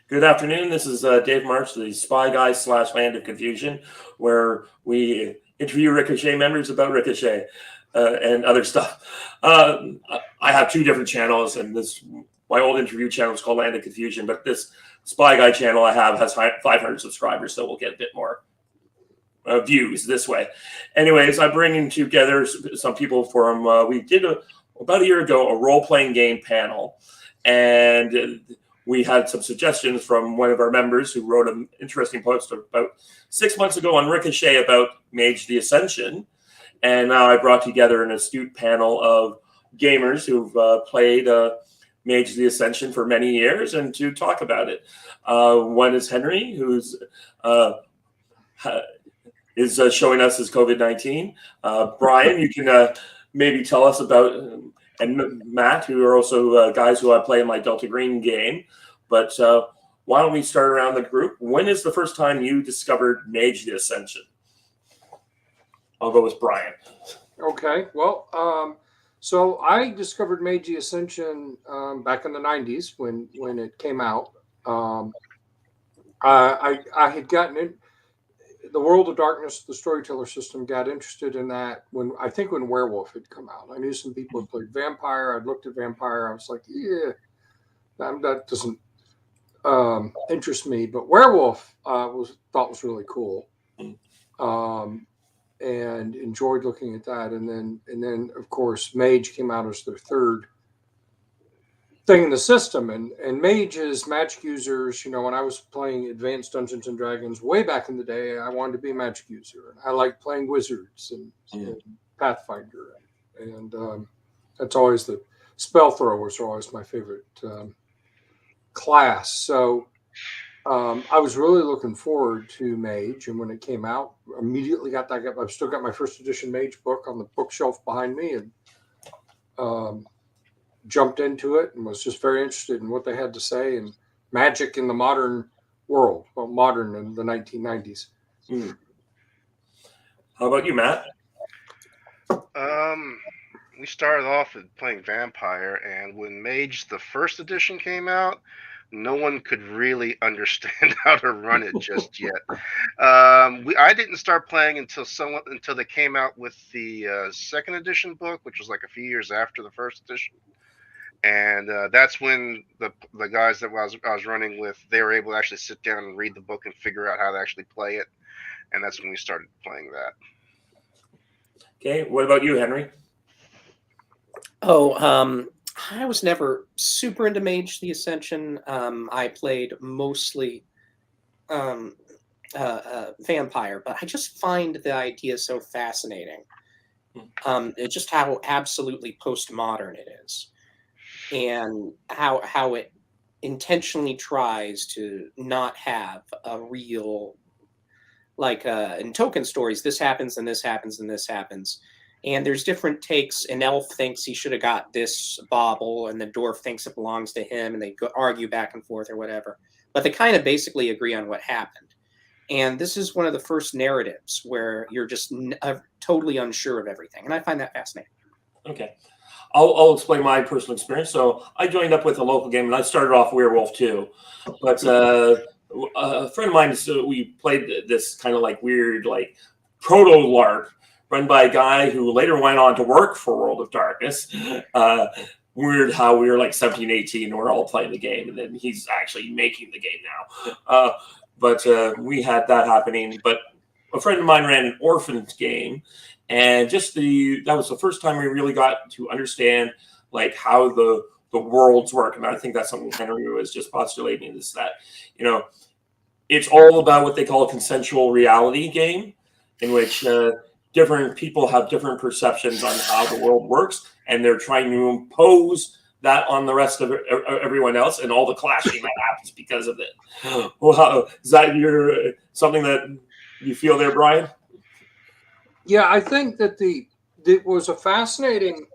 Good afternoon. This is Dave March, the Spy Guy / Land of Confusion, where we interview Ricochet members about Ricochet and other stuff. I have two different channels, and my old interview channel is called Land of Confusion, but this Spy Guy channel I have has 500 subscribers, so we'll get a bit more views this way. Anyways, I'm bringing together some people from, we did about a year ago, a role-playing game panel, and we had some suggestions from one of our members who wrote an interesting post about 6 months ago on Ricochet about Mage the Ascension. And now I brought together an astute panel of gamers who've played Mage the Ascension for many years and to talk about it. One is Henry, who's is showing us his COVID-19. Brian, you can maybe tell us about, and Matt, who are also guys who I play in my Delta Green game. But why don't we start around the group? When is the first time you discovered Mage the Ascension? I'll go with Brian. Okay, well, so I discovered Mage the Ascension back in the 90s when it came out. I had gotten in the World of Darkness, the storyteller system, got interested in that when Werewolf had come out. I knew some people had played Vampire. I'd looked at Vampire. I was like, yeah, that doesn't interest me. But Werewolf thought was really cool, and enjoyed looking at that. And then of course Mage came out as their third thing in the system, and mages, magic users, when I was playing Advanced Dungeons and Dragons way back in the day, I wanted to be a magic user, and I liked playing wizards and Pathfinder, and that's always the spell throwers are always my favorite class. So I was really looking forward to Mage, and when it came out, immediately got that. I've still got my first edition Mage book on the bookshelf behind me, and jumped into it and was just very interested in what they had to say and magic in the modern world, well, modern in the 1990s. How about you, Matt? We started off with playing Vampire, and when Mage the first edition came out, no one could really understand how to run it just yet. I didn't start playing until they came out with the second edition book, which was like a few years after the first edition. And that's when the guys that I was running with, they were able to actually sit down and read the book and figure out how to actually play it. And that's when we started playing that. Okay, what about you, Henry? I was never super into Mage the Ascension. I played mostly Vampire, but I just find the idea so fascinating. It's just how absolutely postmodern it is, and how it intentionally tries to not have a real, like in token stories, this happens and this happens and this happens. And there's different takes. An elf thinks he should have got this bauble, and the dwarf thinks it belongs to him, and they argue back and forth or whatever. But they kind of basically agree on what happened. And this is one of the first narratives where you're just totally unsure of everything. And I find that fascinating. Okay. I'll explain my personal experience. So I joined up with a local game, and I started off Werewolf too. But a friend of mine, so we played this kind of like weird, like proto-LARP, run by a guy who later went on to work for World of Darkness. Weird how we were like 17, 18, and we're all playing the game, and then he's actually making the game now. But we had that happening. But a friend of mine ran an orphaned game, and that was the first time we really got to understand like how the worlds work. And I think that's something Henry was just postulating, is that, it's all about what they call a consensual reality game, in which different people have different perceptions on how the world works, and they're trying to impose that on the rest of everyone else, and all the clashing that happens because of it. Well, is that something that you feel there, Brian? Yeah, I think that it was a fascinating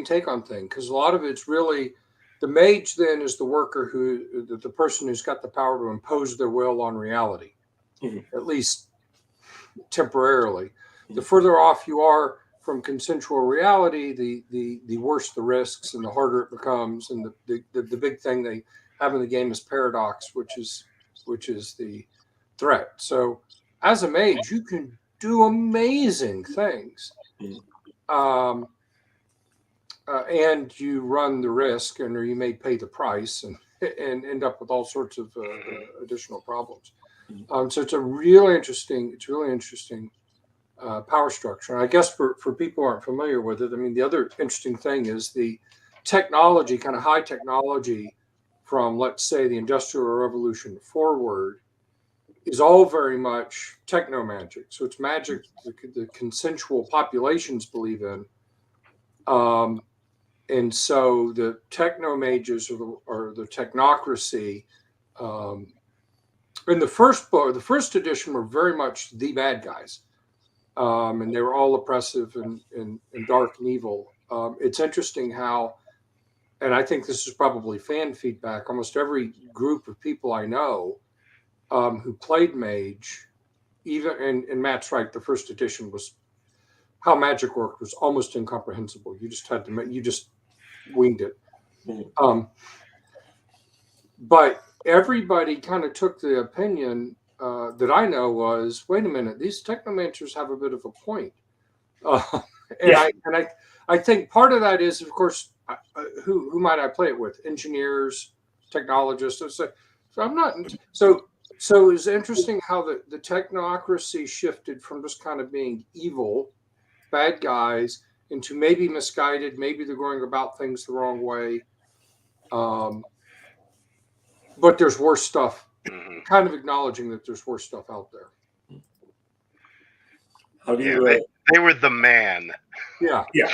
take on things, because a lot of it's really the mage then is the worker, the person who's got the power to impose their will on reality, at least temporarily. The further off you are from consensual reality, the worse the risks and the harder it becomes. And the big thing they have in the game is paradox, which is the threat. So as a mage, you can do amazing things. And you run the risk, and or you may pay the price and end up with all sorts of additional problems. So it's really interesting power structure. And I guess for people who aren't familiar with it, I mean, the other interesting thing is the technology, kind of high technology from, let's say, the Industrial Revolution forward is all very much techno magic. So it's magic the consensual populations believe in. And so the techno mages or the technocracy in the first book, the first edition, were very much the bad guys. And they were all oppressive and dark and evil. It's interesting how, and I think this is probably fan feedback, almost every group of people I know who played Mage, even, and Matt's right, the first edition was, how magic worked was almost incomprehensible. You just had to, you just winged it. But everybody kind of took the opinion that I know was, wait a minute, these technomancers have a bit of a point. I think part of that is, of course, who might I play it with? Engineers, technologists. So I'm not. So it's interesting how the technocracy shifted from just kind of being evil, bad guys, into maybe misguided, maybe they're going about things the wrong way. But there's worse stuff. Kind of acknowledging that there's worse stuff out there. How do you? They were the man. Yeah. Yeah.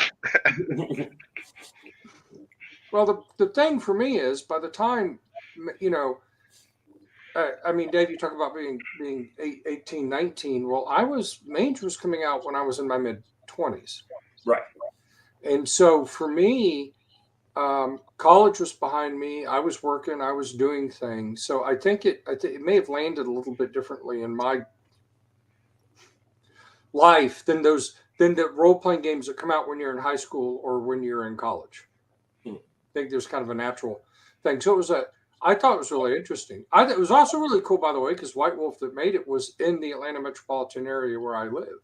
Well, the thing for me is, by the time, you know, I mean, Dave, you talk about being 18, 19. Well, Mage was coming out when I was in my mid-20s. Right. And so for me, college was behind me. I was working. I was doing things. So I think it may have landed a little bit differently in my life than the role-playing games that come out when you're in high school or when you're in college. I think there's kind of a natural thing. So I thought it was really interesting. It was also really cool, by the way, because White Wolf that made it was in the Atlanta metropolitan area where I live.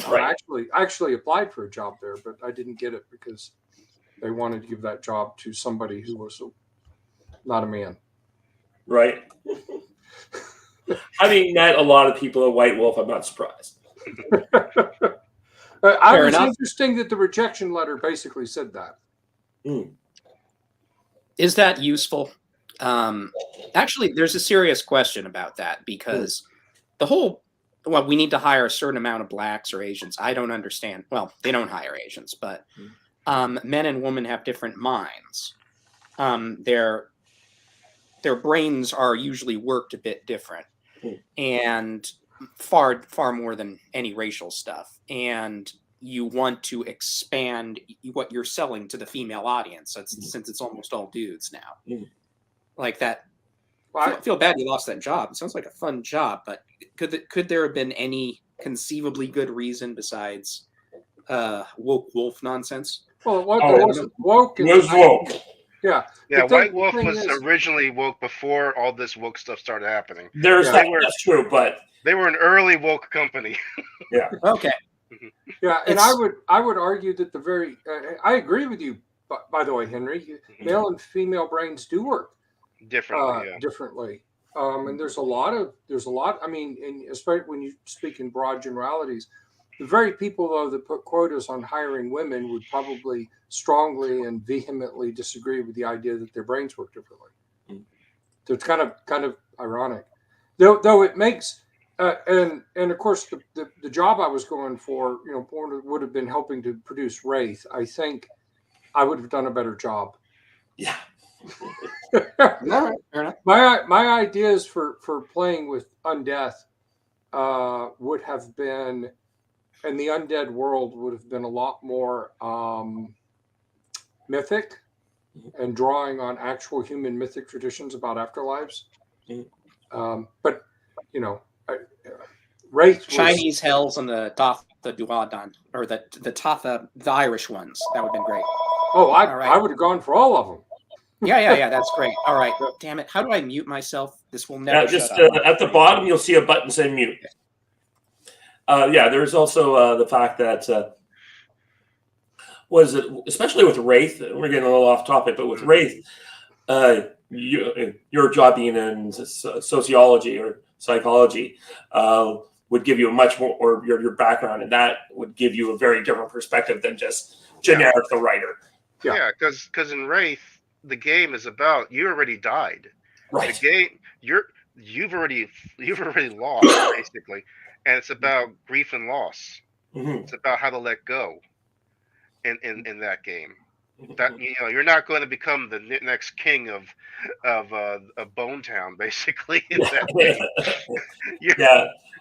Right. I actually applied for a job there, but I didn't get it because they wanted to give that job to somebody who was not a man. Right. Having met a lot of people at White Wolf, I'm not surprised. I was interesting that the rejection letter basically said that. Is that useful? Actually, there's a serious question about that because the whole, well, we need to hire a certain amount of blacks or Asians. I don't understand. Well, they don't hire Asians, but men and women have different minds. Their brains are usually worked a bit different, and far more than any racial stuff. And you want to expand what you're selling to the female audience, since it's almost all dudes now. Like that. Well, I feel bad you lost that job. It sounds like a fun job, but could there have been any conceivably good reason besides woke wolf nonsense? Well, it wasn't woke. It was woke. Yeah. Yeah, White Wolf was originally woke before all this woke stuff started happening. That's true, but they were an early woke company. Yeah. Okay. Yeah, and I would argue that I agree with you. By the way, Henry, male and female brains do work differently. And there's a lot. I mean, and especially when you speak in broad generalities, the very people though that put quotas on hiring women would probably strongly and vehemently disagree with the idea that their brains work differently. So it's kind of ironic, though it makes. And of course, the job I was going for, would have been helping to produce Wraith. I think I would have done a better job. Yeah. No, fair enough. My ideas for playing with undeath would have been, and the undead world would have been a lot more mythic and drawing on actual human mythic traditions about afterlives. But Wraith Chinese hells on the Duadan or the Tatha, the Irish ones. That would have been great. Oh, All right. I would have gone for all of them. Yeah. That's great. All right. Damn it. How do I mute myself? This will never just shut up. at the bottom, you'll see a button saying mute. There's also the fact that especially with Wraith. We're getting a little off topic, but with Wraith, your job being in sociology or psychology would give you a much more, or your background, and that would give you a very different perspective than just generic the writer. Yeah, because in Wraith, the game is about you already died. Right. The game you've already lost basically, and it's about grief and loss. Mm-hmm. It's about how to let go. In that game, that you're not going to become the next king of Bone Town, basically. In that game.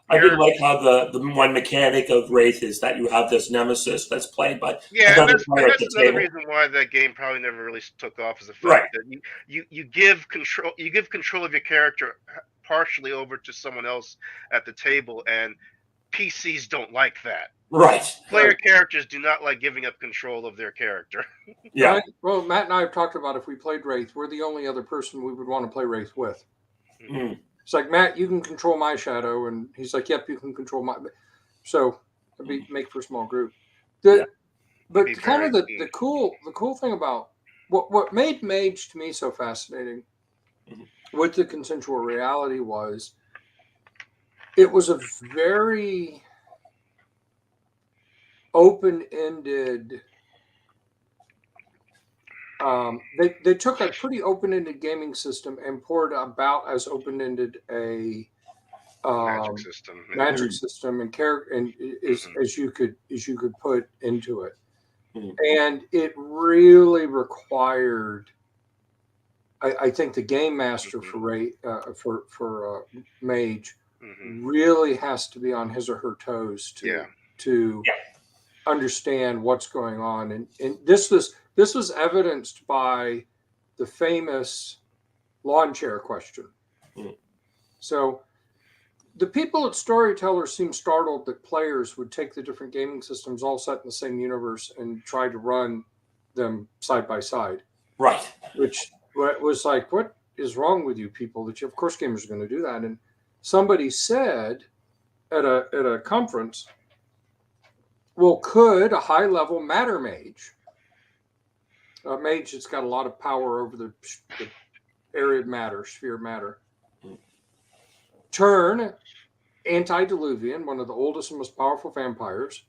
I did like how the one mechanic of Wraith is that you have this nemesis that's played by another reason why that game probably never really took off, is the fact that you give control of your character partially over to someone else at the table, and PCs don't like that. Right. Player characters do not like giving up control of their character. Yeah. Right? Well, Matt and I have talked about if we played Wraith, we're the only other person we would want to play Wraith with. Mm-hmm. It's like, Matt, you can control my shadow, and he's like, yep, you can control my. So it'd make for a small group. But kind of the cool thing about what made Mage to me so fascinating with the consensual reality was it was a very open-ended. They took a pretty open-ended gaming system and poured about as open-ended a magic system and as you could put into it, and it really required. I think the game master for Mage really has to be on his or her toes to understand what's going on, and this was evidenced by the famous lawn chair question. So the people at Storytellers seemed startled that players would take the different gaming systems all set in the same universe and try to run them side by side. Right. Which was like, what is wrong with you people? That of course gamers are going to do that. And somebody said at a conference, well, could a high-level matter mage, a mage that's got a lot of power over the area of matter, sphere of matter, turn Antediluvian, one of the oldest and most powerful vampires,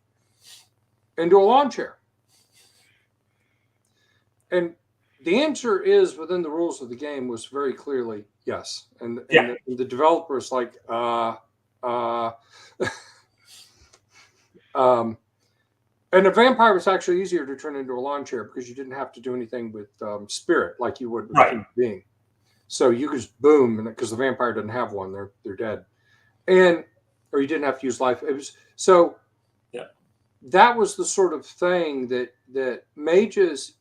into a lawn chair? And the answer is, within the rules of the game, was very clearly yes. And the developers like, and a vampire was actually easier to turn into a lawn chair because you didn't have to do anything with spirit like you would with a human being. So you could just boom, because the vampire doesn't have one; they're dead, or you didn't have to use life. It was so. That was the sort of thing that mages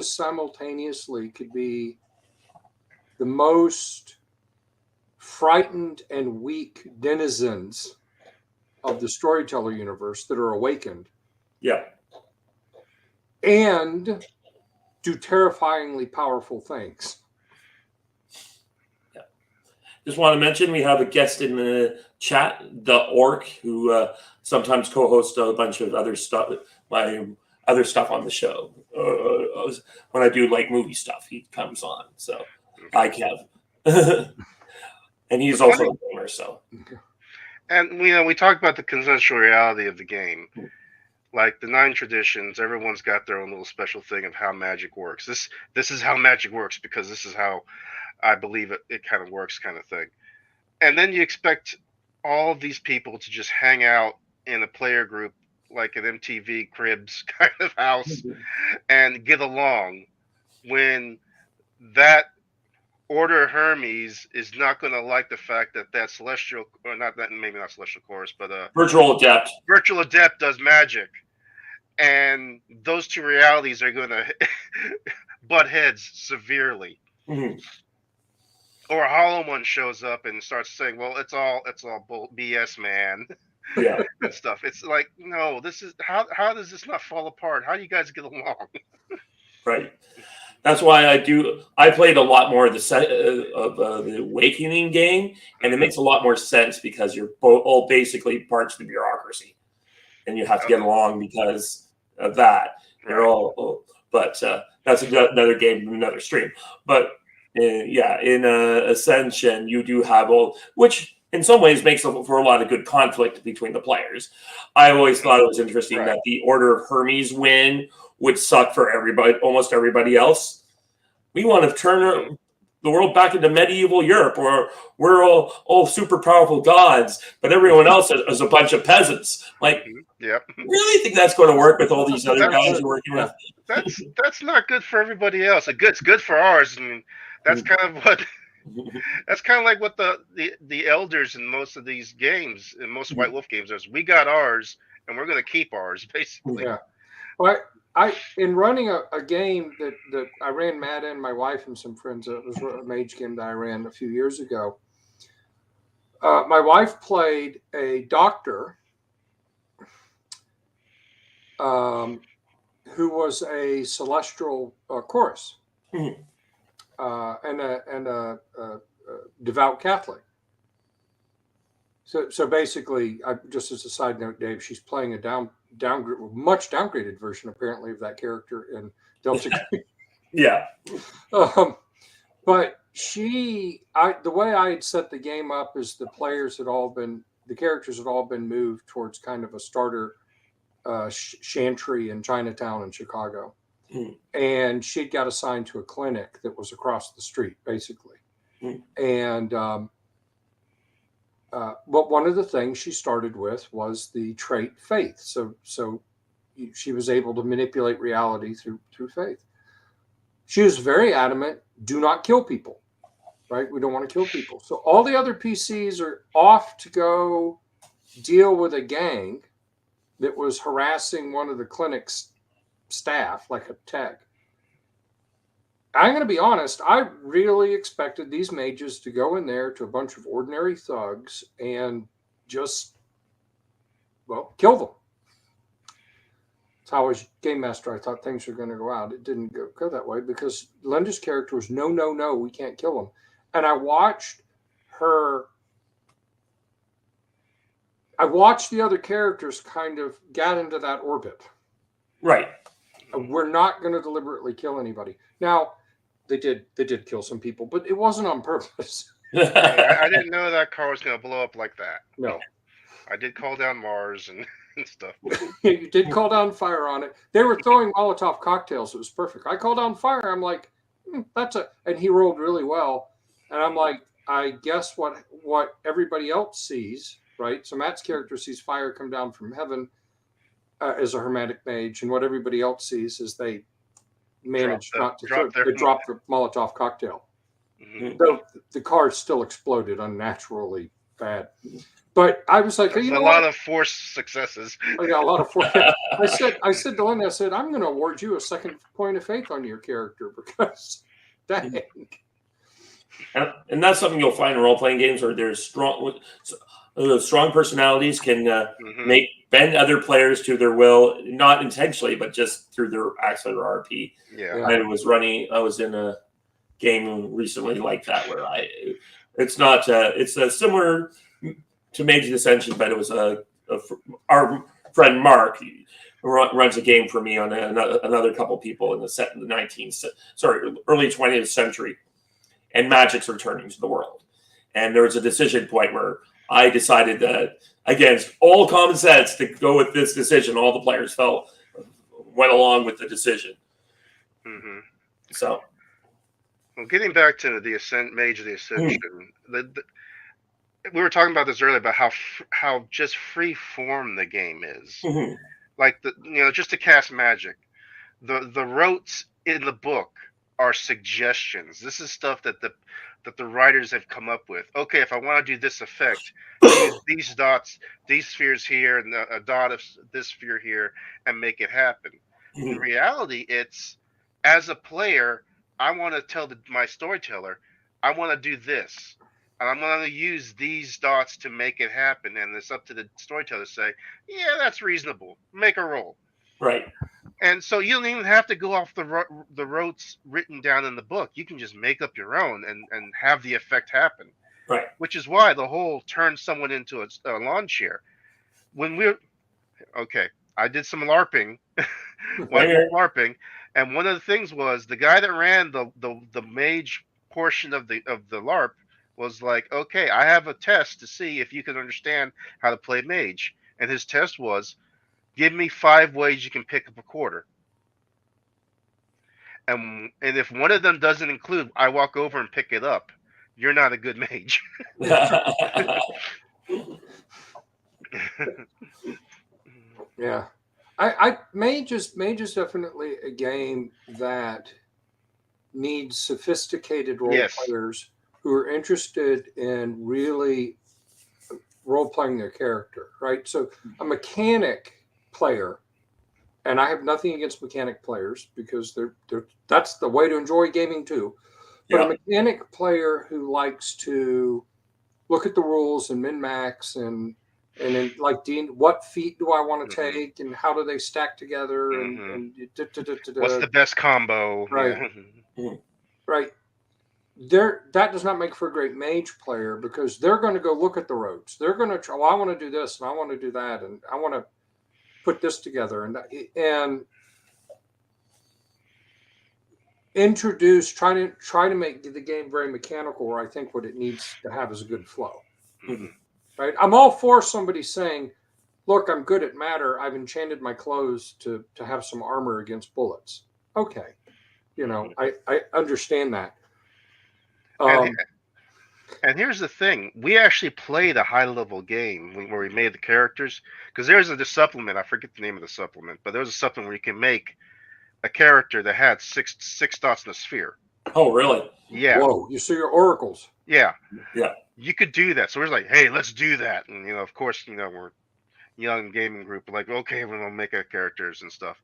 simultaneously could be the most frightened and weak denizens of the storyteller universe that are awakened. Yeah. And do terrifyingly powerful things. Yeah. Just want to mention we have a guest in the chat, the Orc, who sometimes co-hosts a bunch of other stuff, my other stuff on the show. When I do like movie stuff, he comes on. So hi, Kev. And he's also a gamer. So. And we talked about the consensual reality of the game. Like the 9 traditions, everyone's got their own little special thing of how magic works. This is how magic works because this is how I believe it kind of works, kind of thing. And then you expect all of these people to just hang out in a player group like an MTV Cribs kind of house and get along, when that Order Hermes is not going to like the fact that celestial, or maybe not celestial chorus, but virtual adept does magic, and those two realities are going to butt heads severely. Mm-hmm. Or a Hollow One shows up and starts saying, "Well, it's all BS, man." Yeah. and stuff. It's like, no, this is how does this not fall apart? How do you guys get along? Right. That's why I played a lot more of the Awakening game, and it makes a lot more sense because you're all basically parts of the bureaucracy, and you have to get along because of that. You're all, but that's another game, another stream. But yeah, in Ascension, you do have which in some ways makes for a lot of good conflict between the players. I always thought it was interesting that the Order of Hermes win would suck for everybody, almost everybody else. We want to turn the world back into medieval Europe, where we're all super powerful gods, but everyone else is a bunch of peasants. Like, really think that's going to work with all these other guys you're working with? That's not good for everybody else. It's good for ours. I mean, that's kind of what. That's kind of like what the elders in most of these games, in most White Wolf games, is. We got ours, and we're going to keep ours, basically. Yeah. Well, I in running a game that I ran, Matt and my wife and some friends. It was a Mage game that I ran a few years ago. My wife played a doctor who was a celestial chorus and a devout Catholic. So basically, just as a side note, Dave, she's playing a much downgraded version apparently of that character in Delta Green. Yeah. But the way I had set the game up is the characters had all been moved towards kind of a starter chantry in Chinatown in Chicago. And she'd got assigned to a clinic that was across the street, basically. And but one of the things she started with was the trait faith. So she was able to manipulate reality through faith. She was very adamant, do not kill people, right? We don't want to kill people. So all the other PCs are off to go deal with a gang that was harassing one of the clinic's staff, like a tech. I'm going to be honest, I really expected these mages to go in there to a bunch of ordinary thugs and just, kill them. That's how I was game master. I thought things were going to go out. It didn't go that way because Linda's character was no, we can't kill them. And I watched the other characters kind of get into that orbit. Right. We're not going to deliberately kill anybody. Now, they did kill some people, but it wasn't on purpose. I didn't know that car was going to blow up like that. No. I did call down Mars and stuff. You did call down fire on it. They were throwing Molotov cocktails. It was perfect. I called down fire. I'm like, and he rolled really well. And I'm like, I guess what everybody else sees, right? So Matt's character sees fire come down from heaven as a hermetic mage, and what everybody else sees is they managed not to drop the Molotov cocktail. Though the car still exploded unnaturally bad. But I was like, a lot of force successes. I got a lot of force. I said to Linda, I'm going to award you a second point of faith on your character because dang. And that's something you'll find in role-playing games where there's strong personalities can bend other players to their will, not intentionally, but just through their acts of their RP. Yeah. I was in a game recently like that where it's similar to Mage the Ascension, but it was our friend Mark runs a game for me on another couple people in the early 20th century, and magic's returning to the world. And there was a decision point where I decided that against all common sense to go with this decision. All the players went along with the decision. Mm-hmm. So, well, getting back to the Mage of the Ascension, we were talking about this earlier about how just free form the game is. Mm-hmm. Like just to cast magic, the rotes in the book are suggestions. This is stuff that the writers have come up with. Okay, if I want to do this effect, use these dots, these spheres here, and a dot of this sphere here, and make it happen. Mm-hmm. In reality, it's as a player, I want to tell my storyteller, I want to do this. and I'm going to use these dots to make it happen. And it's up to the storyteller to say, yeah, that's reasonable. Make a roll. Right. And so you don't even have to go off the roads written down in the book. You can just make up your own and have the effect happen. Right. Which is why the whole turn someone into a lawn chair. When we're okay, I did some LARPing, LARPing, and one of the things was the guy that ran the mage portion of the LARP was like, okay, I have a test to see if you can understand how to play mage, and his test was, give me 5 ways you can pick up a quarter. And if one of them doesn't include, I walk over and pick it up, you're not a good mage. Yeah. Mage is definitely a game that needs sophisticated role players who are interested in really role playing their character, right? So a mechanic player, and I have nothing against mechanic players because that's the way to enjoy gaming too. But a mechanic player who likes to look at the rules and min-max and then like Dean, what feat do I want to take and how do they stack together and what's the best combo? Right. Yeah. Right. That does not make for a great mage player because they're going to go look at the roads. They're going to try, well, I want to do this and I want to do that and I want to put this together and introduce, try to make the game very mechanical, where I think what it needs to have is a good flow. Mm-hmm. Right. I'm all for somebody saying, look, I'm good at matter. I've enchanted my clothes to have some armor against bullets. Okay. You know, I understand that. And here's the thing. We actually played a high-level game where we made the characters. Because there's a supplement. I forget the name of the supplement. But there was a supplement where you can make a character that had six dots in a sphere. Oh, really? Yeah. Whoa, you see your oracles. Yeah. Yeah. You could do that. So we're like, hey, let's do that. And, of course, we're young gaming group. Like, okay, we're going to make our characters and stuff.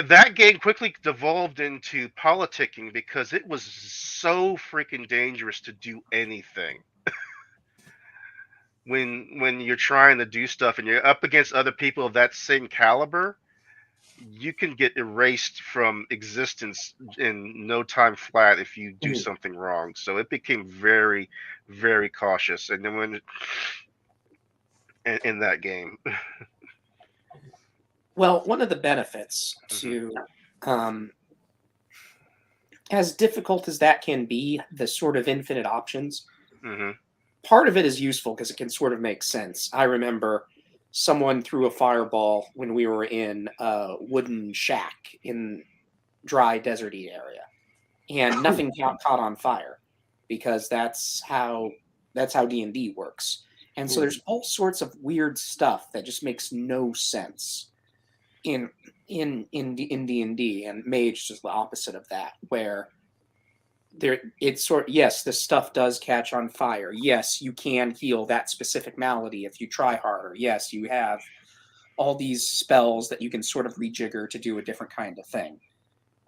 That game quickly devolved into politicking because it was so freaking dangerous to do anything. when you're trying to do stuff and you're up against other people of that same caliber, you can get erased from existence in no time flat if you do something wrong. So it became very, very cautious. And then in that game. Well, one of the benefits to, as difficult as that can be, the sort of infinite options, part of it is useful because it can sort of make sense. I remember someone threw a fireball when we were in a wooden shack in dry, deserty area, and nothing caught on fire because that's how D&D works. And so there's all sorts of weird stuff that just makes no sense in D&D, and Mage is the opposite of that, where yes, this stuff does catch on fire. Yes, you can heal that specific malady if you try harder. Yes, you have all these spells that you can sort of rejigger to do a different kind of thing.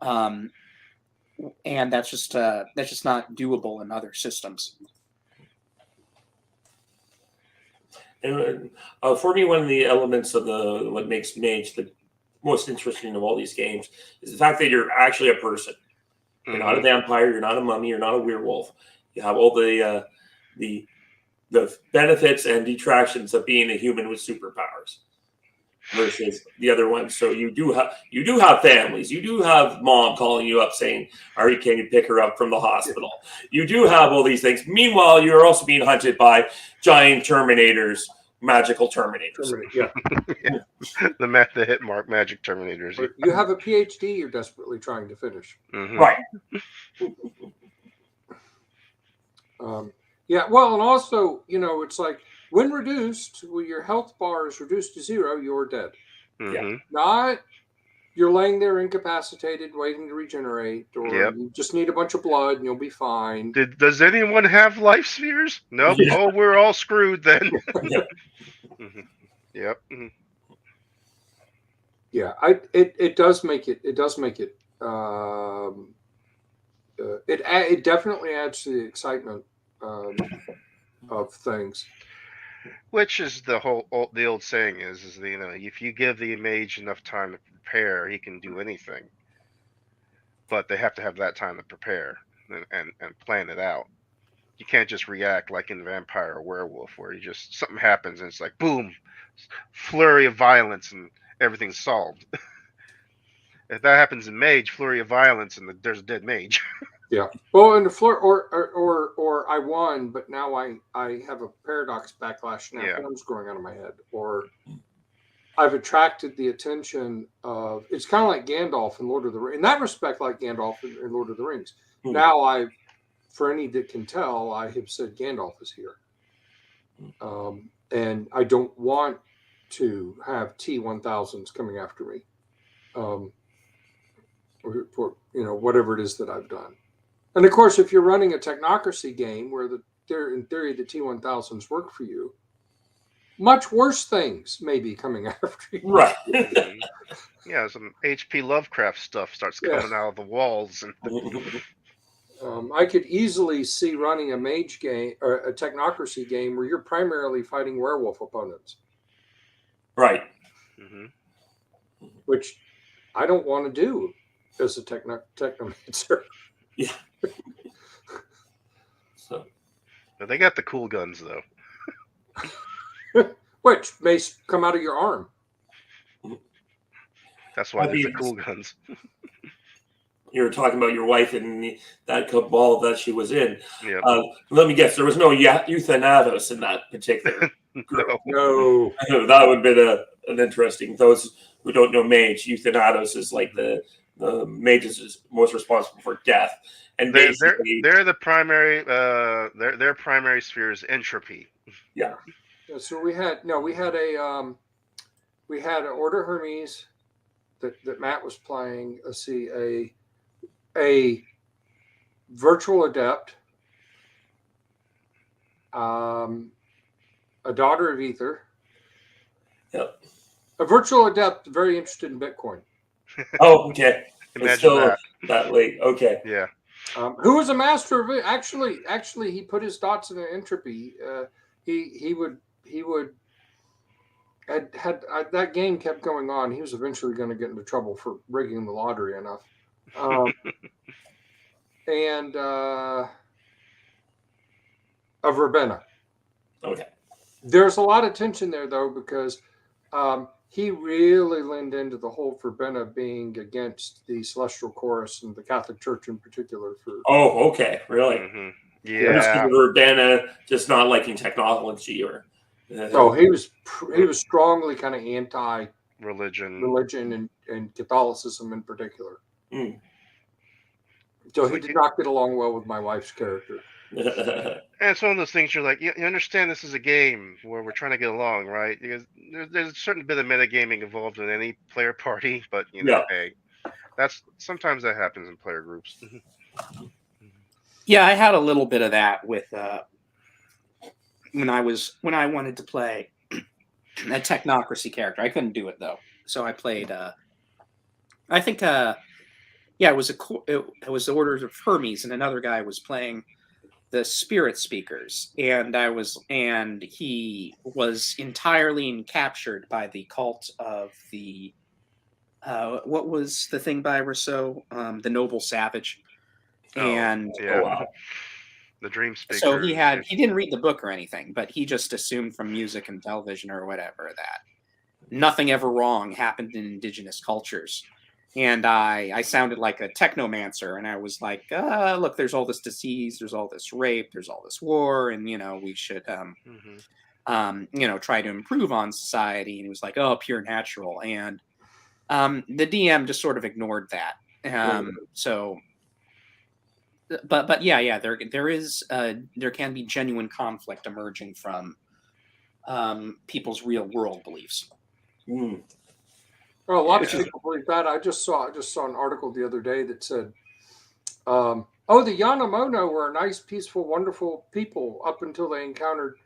And that's just not doable in other systems. And for me, one of the elements of what makes Mage the most interesting of all these games is the fact that you're actually a person. You're not a vampire. You're not a mummy. You're not a werewolf. You have all the benefits and detractions of being a human with superpowers versus the other ones. So you do have families. You do have mom calling you up saying, "Ari, can you pick her up from the hospital?" You do have all these things. Meanwhile, you're also being hunted by giant Terminators. Magical Terminators. Yeah. The hit mark magic Terminators. You have a PhD you're desperately trying to finish. Right. Yeah. Well, and also, it's like when reduced, when your health bar is reduced to 0, you're dead. Yeah. Not you're laying there incapacitated, waiting to regenerate, or you just need a bunch of blood and you'll be fine. Does anyone have life spheres? Nope. Yeah. Oh, we're all screwed then. Yep. Yeah, it does make it. It does make it. It definitely adds to the excitement of things. Which is the old saying is you know, if you give the mage enough time to prepare, he can do anything. But they have to have that time to prepare and plan it out. You can't just react like in Vampire or Werewolf, where you just something happens and it's like boom, flurry of violence and everything's solved. If that happens in Mage, flurry of violence and there's a dead mage. Yeah. Well, in the floor, or I won, but now I have a paradox backlash. Now Yeah. horns growing out of my head, or I've attracted the attention of. It's kind of like Gandalf in Lord of the Rings. In that respect, like Gandalf in Lord of the Rings. Hmm. Now for any that can tell, I have said Gandalf is here, and I don't want to have T-1000s coming after me, or whatever it is that I've done. And of course, if you're running a technocracy game where in theory the T-1000s work for you, much worse things may be coming after you. Right. Yeah, some H.P. Lovecraft stuff starts coming out of the walls. And I could easily see running a mage game or a technocracy game where you're primarily fighting werewolf opponents. Right. Which I don't want to do as a technomancer. Yeah. So. But they got the cool guns though. Which may come out of your arm. That's why they're the cool guns. You were talking about your wife and that cabal that she was in. Yeah. Let me guess, there was no euthanatos in that particular group. No. That would be an interesting. Those who don't know Mage, euthanatos is like the mage is most responsible for death, and they're the primary. Their primary sphere is entropy. Yeah. So we had an Order Hermes that Matt was playing. Let's see, a virtual adept, a daughter of ether. Yep. A virtual adept very interested in Bitcoin. Oh, okay. Imagine that late. Okay. Yeah. Who was a master of it? Actually, he put his dots in entropy. He would that game kept going on. He was eventually going to get into trouble for rigging the lottery enough. And of Ravenna. Okay. There's a lot of tension there though, because he really leaned into the whole Ravenna being against the Celestial Chorus and the Catholic Church in particular. Oh, okay, really? Mm-hmm. Yeah. Just Ravenna just not liking technology, or. No, he was strongly kind of religion and Catholicism in particular. Mm. So he did not get along well with my wife's character. And it's one of those things you're like, you understand this is a game where we're trying to get along, right? Because there's a certain bit of metagaming involved in any player party, but hey, sometimes that happens in player groups. Yeah, I had a little bit of that with when I wanted to play a technocracy character. I couldn't do it though, so I played. I think it was the Orders of Hermes, and another guy was playing the Spirit Speakers, and he was entirely captured by the cult of the what was the thing by Rousseau, the Noble Savage, and the Dream Speaker. So he didn't read the book or anything, but he just assumed from music and television or whatever that nothing ever wrong happened in indigenous cultures. And I sounded like a technomancer, and I was like, look, there's all this disease, there's all this rape, there's all this war, and we should try to improve on society. And he was like, oh, pure natural. And the DM just sort of ignored that. So but yeah, there can be genuine conflict emerging from people's real world beliefs. Mm. Well, a lot of people believe that. I just saw an article the other day that said, the Yanomono were a nice, peaceful, wonderful people up until they encountered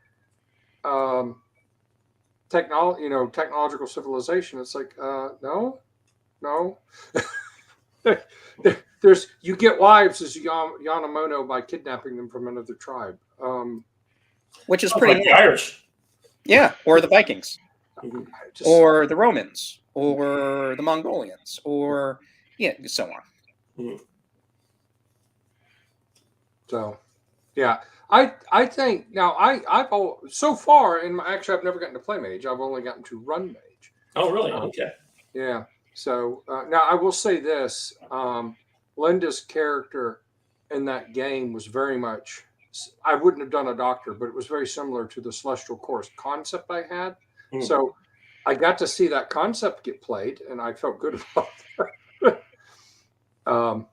technological civilization. It's like, no. you get wives as Yanamono by kidnapping them from another tribe. Which is Sounds pretty like the neat. Irish. Yeah, or the Vikings, Just, or the Romans, or the Mongolians, or so on. So, yeah, I think now so far actually I've never gotten to play Mage. I've only gotten to run Mage. Oh, really? Okay. Yeah. So now I will say this: Linda's character in that game was very much. I wouldn't have done a doctor, but it was very similar to the Celestial Course concept I had. So I got to see that concept get played, and I felt good about that.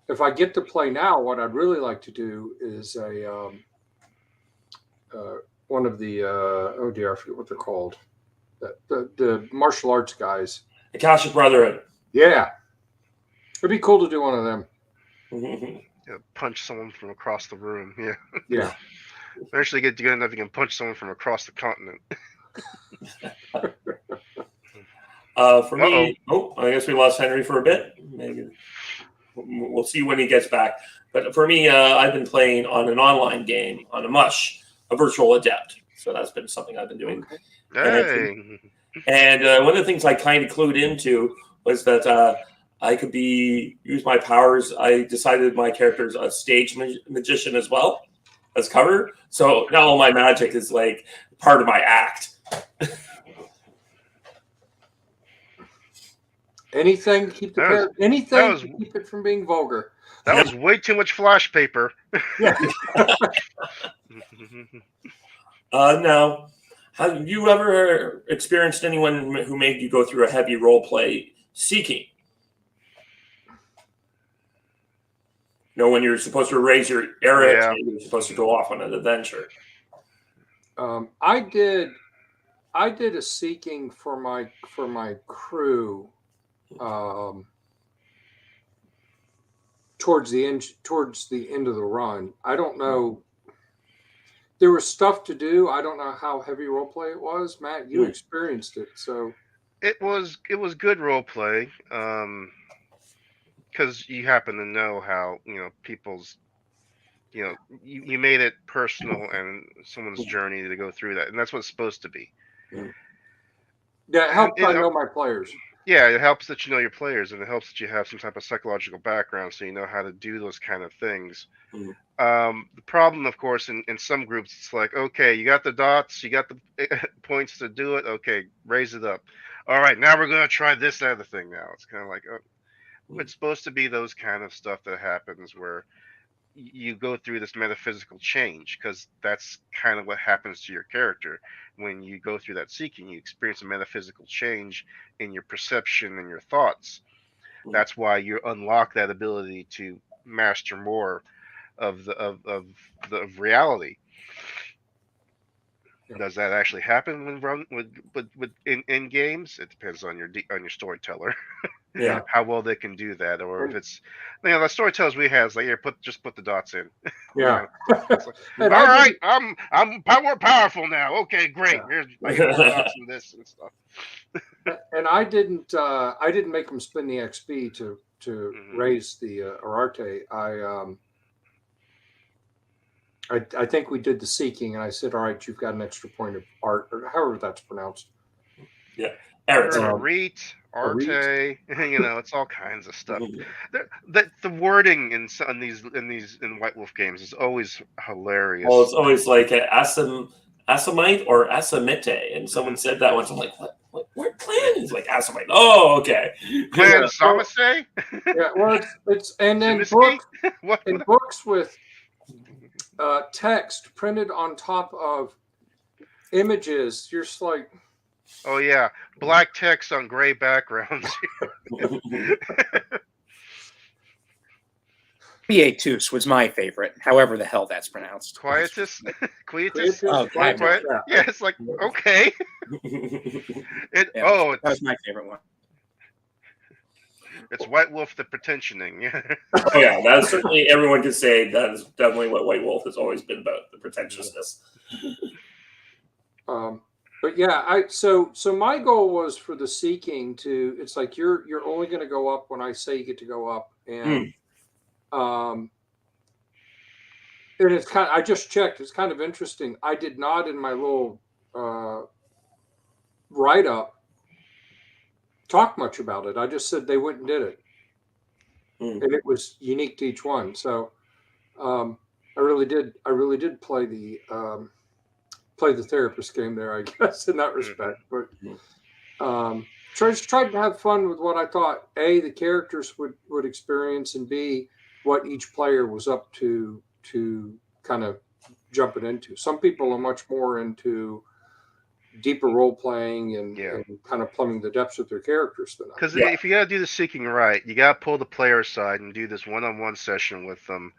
If I get to play now, what I'd really like to do is one of the oh dear, I forget what they're called. The martial arts guys. Akashic Brotherhood. Yeah, it'd be cool to do one of them. Yeah, punch someone from across the room. Yeah. Yeah. Eventually get good enough you can punch someone from across the continent. For me, I guess we lost Henry for a bit. Maybe we'll see when he gets back. But for me, I've been playing on an online game on a Mush, a virtual adept. So that's been something I've been doing. Hey. And one of the things I kind of clued into was that I could use my powers. I decided my character's a stage magician as well as cover. So now all my magic is like part of my act. Anything to keep the to keep it from being vulgar. That was way too much flash paper. Yeah. Now, have you ever experienced anyone who made you go through a heavy role play seeking? You know, when you're supposed to raise your era, you're supposed to go off on an adventure. I did a seeking for my crew towards the end of the run. I don't know. There was stuff to do. I don't know how heavy role play it was. Matt, you experienced it, so it was good role play. Because you happen to know how people's you made it personal and someone's journey to go through that, and that's what it's supposed to be. Yeah, it helps. I know my players. Yeah, it helps that you know your players, and it helps that you have some type of psychological background, so you know how to do those kind of things. The problem, of course, in some groups, it's like, okay, you got the dots, you got the points to do it. Okay, raise it up. All right, now we're going to try this other thing now. It's kind of like, it's supposed to be those kind of stuff that happens where you go through this metaphysical change, because that's kind of what happens to your character. When you go through that seeking, you experience a metaphysical change in your perception and your thoughts. That's why you unlock that ability to master more of the reality. Does that actually happen in games? It depends on your storyteller. Yeah, how well they can do that, or if it's the storytellers we have is like, here, just put the dots in. Yeah. It's like, all right, I'm more powerful now. Okay, great. Here's I get more dots in this and stuff. And I didn't make them spend the XP to raise the Ararte. I think we did the seeking, and I said, all right, you've got an extra point of art, or however that's pronounced. Yeah. Arte, it's all kinds of stuff. The wording in White Wolf games is always hilarious. Well, it's always like Asamite or Asamite, and someone said that once. I'm like, what clan is like Asamite? Oh, okay. Clan Samasei? Yeah, well, it's and then books with text printed on top of images. You're just like, oh yeah, black text on gray backgrounds. Quietus was my favorite, however the hell that's pronounced. Quietus? Oh, Quiet? Yeah, it's like, okay. That was my favorite one. It's White Wolf the pretensioning. Oh yeah, that's certainly, everyone can say that is definitely what White Wolf has always been about, the pretentiousness. But yeah, so my goal was for the seeking to, it's like you're only going to go up when I say you get to go up, and Um, and it's kind of, I just checked. It's kind of interesting. I did not in my little write up talk much about it. I just said they went and did it, and it was unique to each one. So I really did play the therapist game there, I guess, in that respect. But tried to have fun with what I thought the characters would experience, and B, what each player was up to kind of jumping into. Some people are much more into deeper role playing and kind of plumbing the depths of their characters than I. Because if you got to do the seeking right, you got to pull the player aside and do this one-on-one session with them.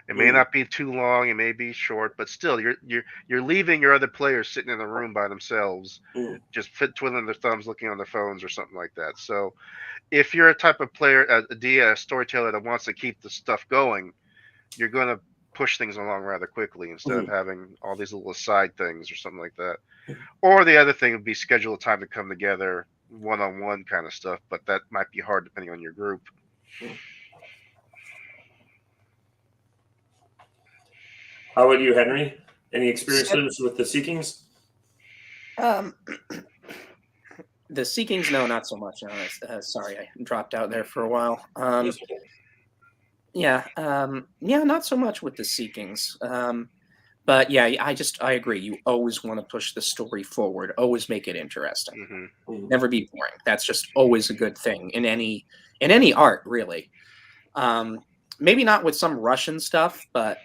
It may not be too long, it may be short, but still, you're leaving your other players sitting in the room by themselves, just twiddling their thumbs, looking on their phones or something like that. So, if you're a type of player, a storyteller that wants to keep the stuff going, you're going to push things along rather quickly instead of having all these little aside things or something like that. Or the other thing would be schedule a time to come together, one-on-one kind of stuff, but that might be hard depending on your group. How about you, Henry? Any experiences with the Seekings? The Seekings, no, not so much. No, sorry, I dropped out there for a while. Yeah, not so much with the Seekings. But yeah, I agree. You always want to push the story forward. Always make it interesting. Never be boring. That's just always a good thing in any art, really. Maybe not with some Russian stuff, but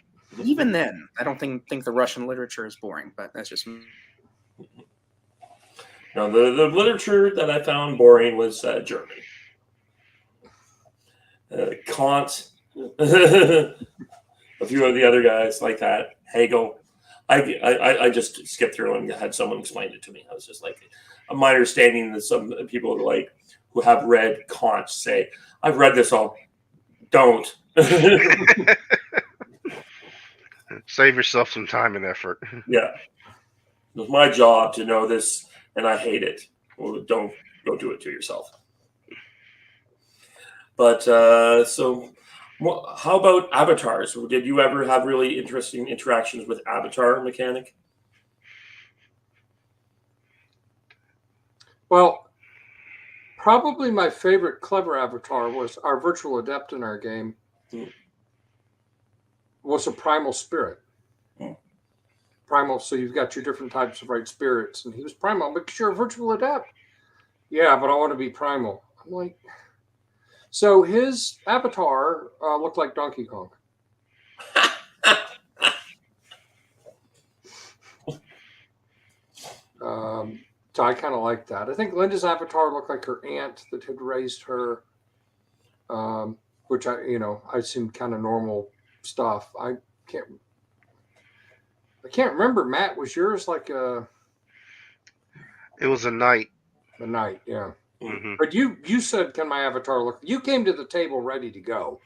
even then, I don't think the Russian literature is boring. But that's just no. The literature that I found boring was German. Kant, a few of the other guys like that, Hegel. I just skipped through and had someone explain it to me. I was just like, my understanding that some people who have read Kant say, "I've read this all." Don't. Save yourself some time and effort. Yeah, it's my job to know this, and I hate it. Well, don't go do it to yourself. But so. How about avatars? Did you ever have really interesting interactions with avatar mechanic? Well, probably my favorite clever avatar was our virtual adept in our game. Was a primal spirit. Primal, so you've got your different types of right spirits, and he was primal because you're a virtual adept. Yeah, but I want to be primal. I'm like, so his avatar looked like Donkey Kong. So I kind of like that. I think Linda's avatar looked like her aunt that had raised her, which I seemed kind of normal stuff. I can't remember. Matt, was yours like a? It was a knight. A knight, yeah. But you said, "Can my avatar look?" You came to the table ready to go.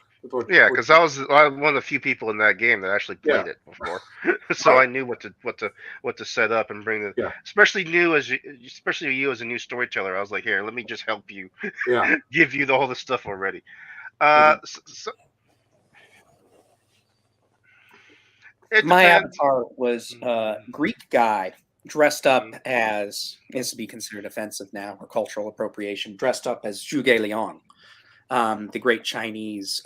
Yeah, because I was one of the few people in that game that actually played it before, so I knew what to set up and bring the. Especially you as a new storyteller. I was like, here, let me just help you. Yeah. Give you all the stuff already. My avatar was a Greek guy dressed up as, is to be considered offensive now or cultural appropriation, dressed up as Zhuge Liang, the great Chinese.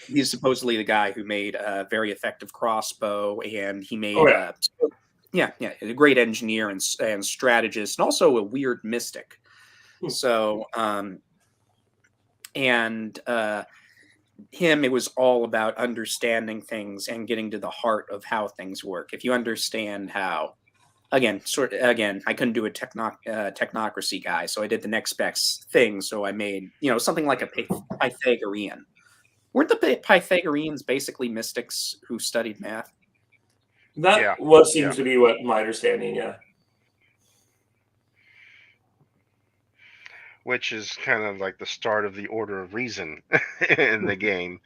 He's supposedly the guy who made a very effective crossbow, and he made a great engineer and strategist, and also a weird mystic. So, him, it was all about understanding things and getting to the heart of how things work. If you understand how, I couldn't do a technocracy guy, so I did the next best thing. So I made, something like a Pythagorean. Weren't the Pythagoreans basically mystics who studied math? That seems to be what my understanding, yeah. Which is kind of like the start of the Order of Reason in the game.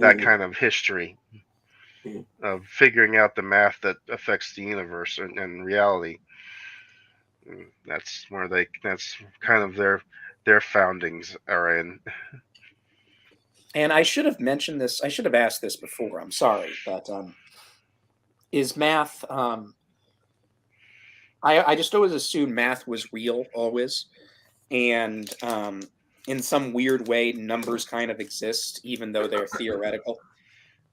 That kind of history of figuring out the math that affects the universe and reality. That's kind of their foundings are in. And I should have mentioned this. I should have asked this before. I'm sorry, but is math? I just always assumed math was real always, and in some weird way, numbers kind of exist, even though they're theoretical.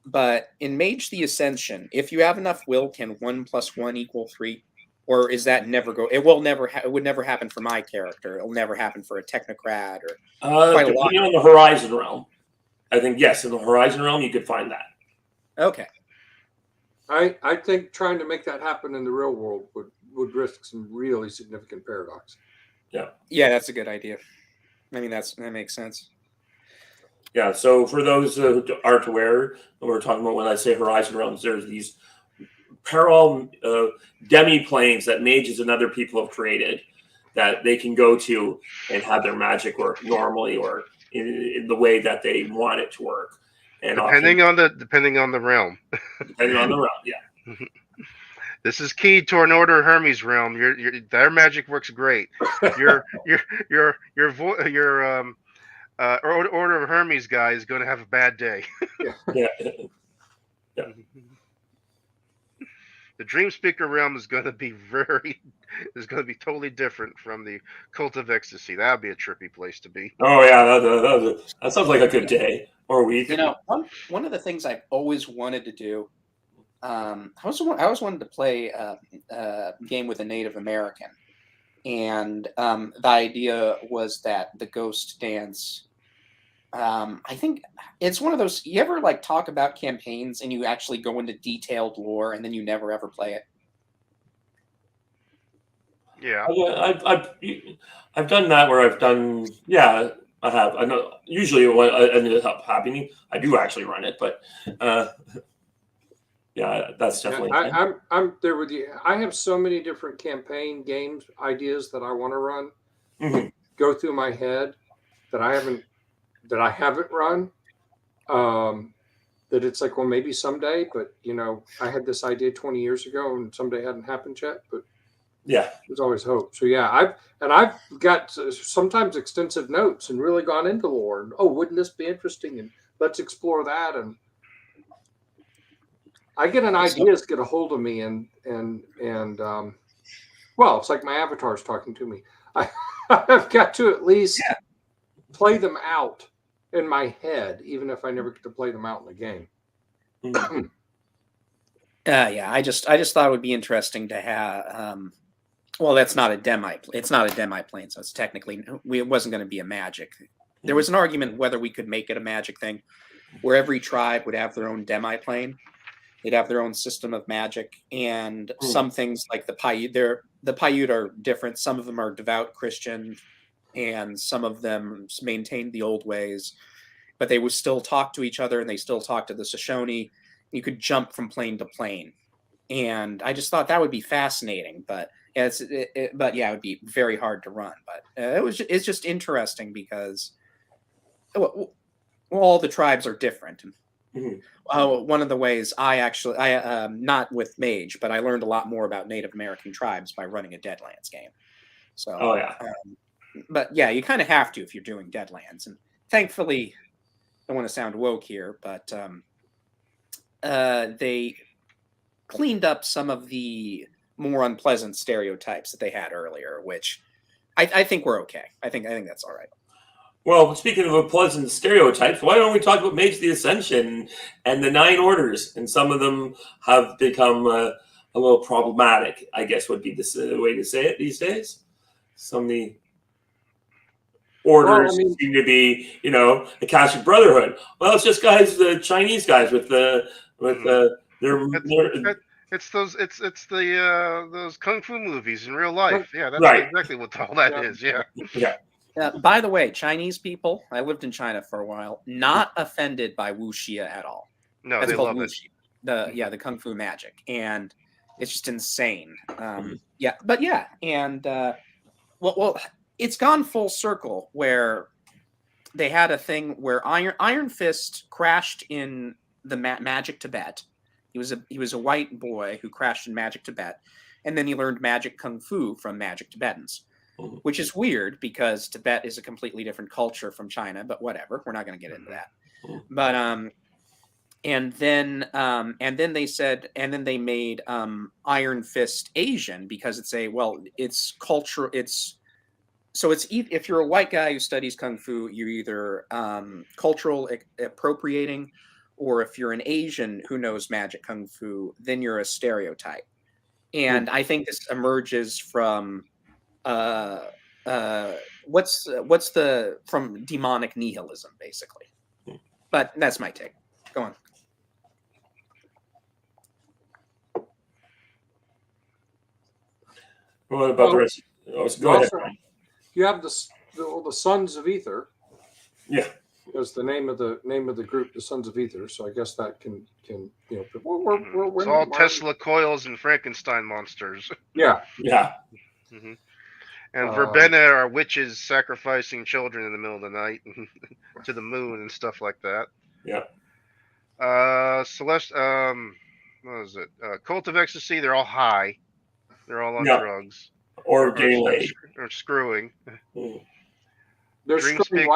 But in Mage the Ascension, if you have enough will, can 1 + 1 = 3? Or is that never go? It will never. It would never happen for my character. It'll never happen for a technocrat or quite a lot. Depending on the Horizon realm, I think yes, in the Horizon realm you could find that. Okay. I think trying to make that happen in the real world would risk some really significant paradox. Yeah, that's a good idea. I mean, that makes sense. Yeah. So for those who aren't aware, we're talking about when I say Horizon realms, there's these parallel demi planes that mages and other people have created that they can go to and have their magic work normally or in the way that they want it to work. And depending on the realm. Depending on the realm, yeah. This is key to an Order of Hermes realm. Their magic works great. Your Order of Hermes guy is going to have a bad day. Yeah. The Dream Speaker realm is going to be totally different from the Cult of Ecstasy. That would be a trippy place to be. Oh yeah, that sounds like a good day or week. You know, one of the things I've always wanted to do, I always wanted to play a game with a Native American, and the idea was that the Ghost Dance. I think it's one of those. You ever like talk about campaigns and you actually go into detailed lore and then you never ever play it? Yeah, I've done that where I've done. Yeah, I have. I know. Usually, what ended up happening, I do actually run it, but yeah, that's definitely. I'm there with you. I have so many different campaign games ideas that I want to run, go through my head that I haven't run. That it's like, well, maybe someday, but I had this idea 20 years ago and someday hadn't happened yet, but yeah, there's always hope. So yeah, I've got sometimes extensive notes and really gone into lore and, oh, wouldn't this be interesting? And let's explore that. And I get an idea get a hold of me and well, it's like my avatar's talking to me. I've got to at least play them out in my head, even if I never get to play them out in the game. Yeah, I just thought it would be interesting to have. Well, that's not a demi. It's not a demi plane, so it's technically it wasn't going to be a magic. There was an argument whether we could make it a magic thing, where every tribe would have their own demi plane. They'd have their own system of magic, and some things like the Paiute are different. Some of them are devout Christian, and some of them maintained the old ways, but they would still talk to each other, and they still talk to the Shoshone. You could jump from plane to plane, and I just thought that would be fascinating. But it would be very hard to run. But it's just interesting because all the tribes are different. One of the ways I not with Mage, but I learned a lot more about Native American tribes by running a Deadlands game. So, but yeah, you kind of have to if you're doing Deadlands. And thankfully, I don't want to sound woke here, but they cleaned up some of the more unpleasant stereotypes that they had earlier, which I think we're okay. I think that's all right. Well, speaking of unpleasant stereotypes, why don't we talk about Mage the Ascension and the 9 orders? And some of them have become a little problematic, I guess would be the way to say it these days. Some of the orders seem to be, Akashic Brotherhood. Well, it's just the Chinese guys with It's those kung fu movies in real life. Yeah, that's exactly what all that is. Yeah. By the way, Chinese people, I lived in China for a while, not offended by wuxia at all. No, that's they called love wuxia. The kung fu magic, and it's just insane. And it's gone full circle where they had a thing where Iron Fist crashed in the Magic Tibet. He was a white boy who crashed in Magic Tibet, and then he learned magic kung fu from Magic Tibetans. Which is weird because Tibet is a completely different culture from China, but whatever. We're not going to get into that. But and then they made Iron Fist Asian because it's cultural. If you're a white guy who studies kung fu, you're either cultural appropriating, or if you're an Asian who knows magic kung fu, then you're a stereotype. And I think this emerges from from demonic nihilism, basically. But that's my take. Go on. What about the rest? Go ahead. You have the Sons of Ether. Yeah. Is the name of the group, the Sons of Ether. So I guess that can it's all Tesla coils and Frankenstein monsters. Yeah. Mm-hmm. And Verbena are witches sacrificing children in the middle of the night to the moon and stuff like that. Yeah. Celeste, what is it? Cult of Ecstasy. They're all high. They're all on drugs or getting laid or screwing. They're screwing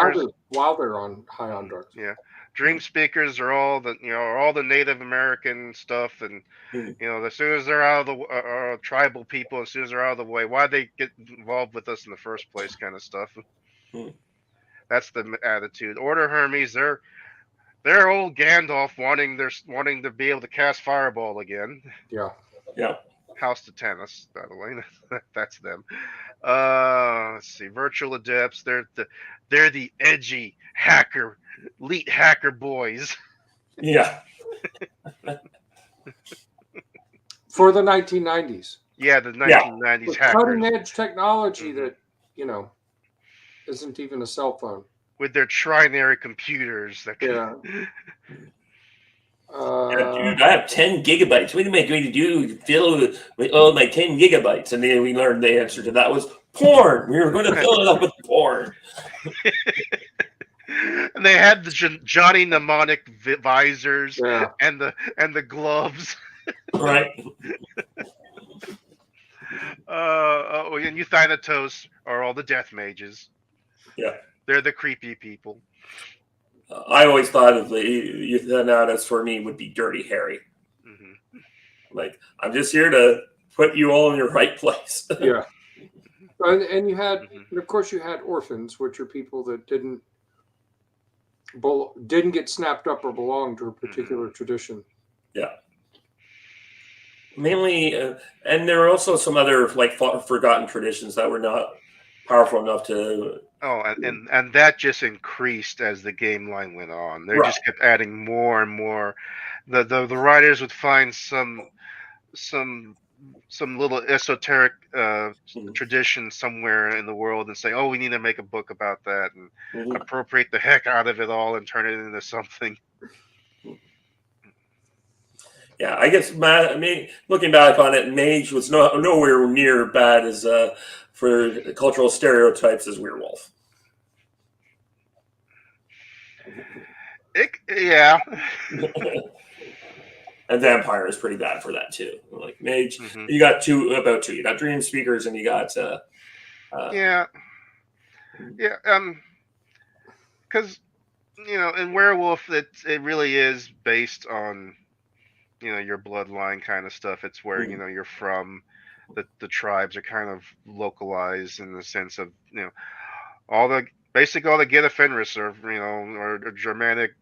while they're high on drugs. Yeah. Dream speakers are all the Native American stuff, and as soon as they're out of the tribal people, as soon as they're out of the way, why'd they get involved with us in the first place, kind of stuff. That's the attitude. Order Hermes, they're old Gandalf wanting to be able to cast Fireball again. Yeah. House to Tennis, by the way. That's them. Let's see. Virtual Adepts, they're the edgy hacker, elite hacker boys. Yeah. For the 1990s. Yeah, the 1990s hackers. Cutting edge technology that, isn't even a cell phone. With their trinary computers. Dude, I have 10 gigabytes. What am I going to do? Fill with my 10 gigabytes? And then we learned the answer to that was porn. We were going to fill it up with porn. And they had the Johnny Mnemonic visors and the gloves. Right. And Euthanatos are all the death mages. Yeah. They're the creepy people. I always thought of the Euthanatos for me would be Dirty Harry. Mm-hmm. Like, I'm just here to put you all in your right place. Yeah. And you had, and of course, you had orphans, which are people that didn't get snapped up or belong to a particular tradition. Yeah. Mainly, and there were also some other forgotten traditions that were not powerful enough to. Oh, and that just increased as the game line went on. They just kept adding more and more. The writers would find some little esoteric tradition somewhere in the world and say, "Oh, we need to make a book about that," and appropriate the heck out of it all and turn it into something. Yeah, I guess looking back on it, Mage was nowhere near bad as for cultural stereotypes as Werewolf. Yeah. And Vampire is pretty bad for that too. Like Mage, you got two. You got Dream Speakers, and you got because in Werewolf, it really is based on your bloodline kind of stuff. It's where you're from. The tribes are kind of localized in the sense of all the Geta Fenris are Germanic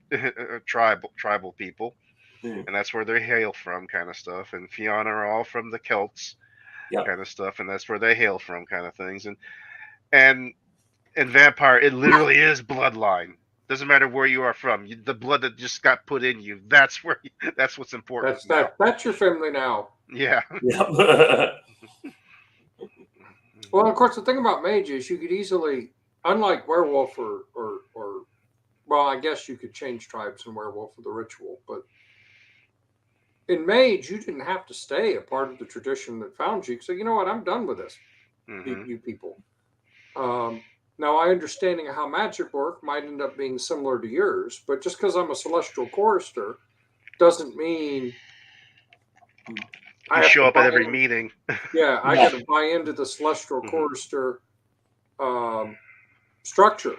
tribal people. And that's where they hail from, kind of stuff. And Fianna are all from the Celts, kind of stuff, and that's where they hail from, kind of things. And Vampire, it literally is bloodline. Doesn't matter where you are from. The blood that just got put in you. That's what's important. That's your family now. Yeah. Well, of course, the thing about Mage is you could easily, unlike Werewolf or well, I guess you could change tribes in Werewolf with the ritual, but in Mage, you didn't have to stay a part of the tradition that found you. So, you know what? I'm done with this, you people. Now, my understanding of how magic work might end up being similar to yours, but just because I'm a celestial chorister doesn't mean I show up at every meeting. Yeah, I got to buy into the celestial chorister structure.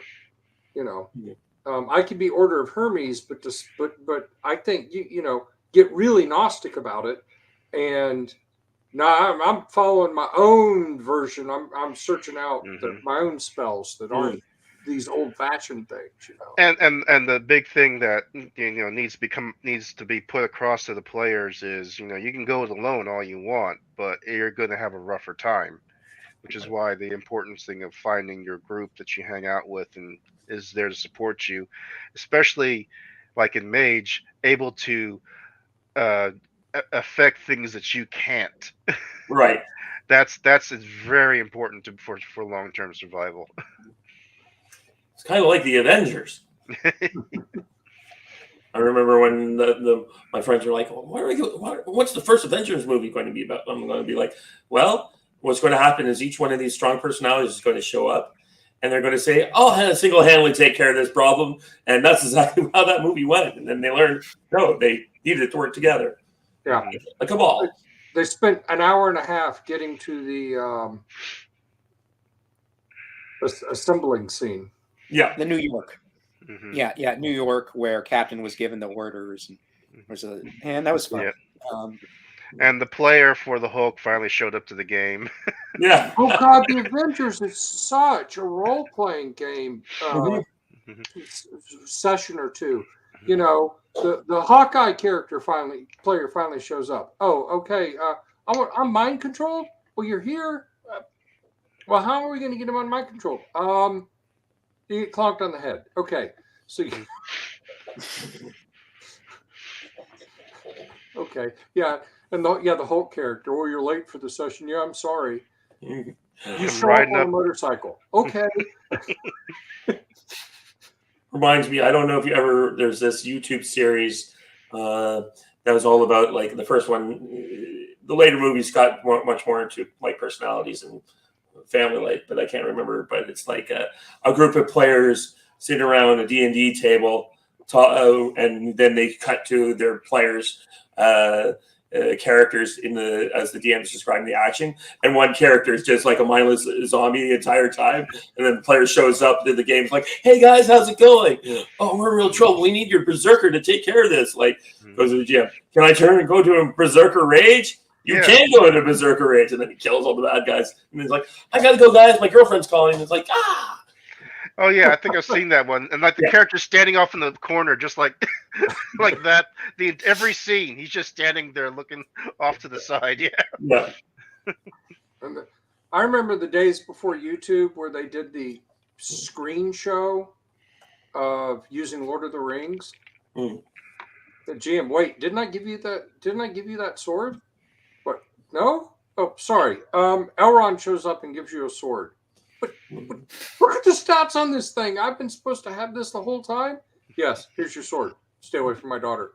I could be Order of Hermes, but I think get really Gnostic about it. And now I'm following my own version. I'm searching out my own spells that aren't these old-fashioned things, And the big thing that needs to be put across to the players is you can go it alone all you want, but you're going to have a rougher time, which is why the importance thing of finding your group that you hang out with and is there to support you, especially like in Mage, able to affect things that you can't. Right. That's very important for long-term survival. It's kind of like the Avengers. I remember when my friends were like, well, what's the first Avengers movie going to be about? I'm going to be like, well, what's going to happen is each one of these strong personalities is going to show up and they're going to say, I'll single-handedly take care of this problem. And that's exactly how that movie went. And then they learned, no, they needed to work together. Yeah. Like a ball. They spent an hour and a half getting to the assembling scene. Yeah. The New York. Mm-hmm. Yeah, New York, where Captain was given the orders, and that was fun. Yeah. And the player for the Hulk finally showed up to the game. Yeah. Oh God, the Avengers is such a role-playing game session or two. The Hawkeye player finally shows up. Oh, okay. I'm mind controlled. Well, you're here. Well, how are we going to get him on mind control? You get clonked on the head. Okay. So okay. Yeah. And the Hulk character. Oh, you're late for the session. Yeah, I'm sorry. You show up on a motorcycle. Okay. Reminds me, I don't know if there's this YouTube series that was all about, like, the first one. The later movies got much more into like personalities and family life, but I can't remember. But it's like a group of players sitting around a D&D table, and then they cut to their players' characters as the DM is describing the action, and one character is just like a mindless zombie the entire time, and then the player shows up to the game, it's like, hey guys, how's it going? Oh, we're in real trouble, we need your berserker to take care of this. Like, goes to the GM, can I turn and go to a berserker rage? You can go into berserker rage, and then he kills all the bad guys, and he's like, I gotta go guys, my girlfriend's calling, and it's like, Oh yeah, I think I've seen that one, and like the character standing off in the corner, just like like that. Every scene, he's just standing there looking off to the side. Yeah. And I remember the days before YouTube where they did the screen show of using Lord of the Rings. The GM, wait, didn't I give you that sword? What? No? Oh, sorry. Elrond shows up and gives you a sword. But look at the stats on this thing. I've been supposed to have this the whole time. Yes, here's your sword. Stay away from my daughter.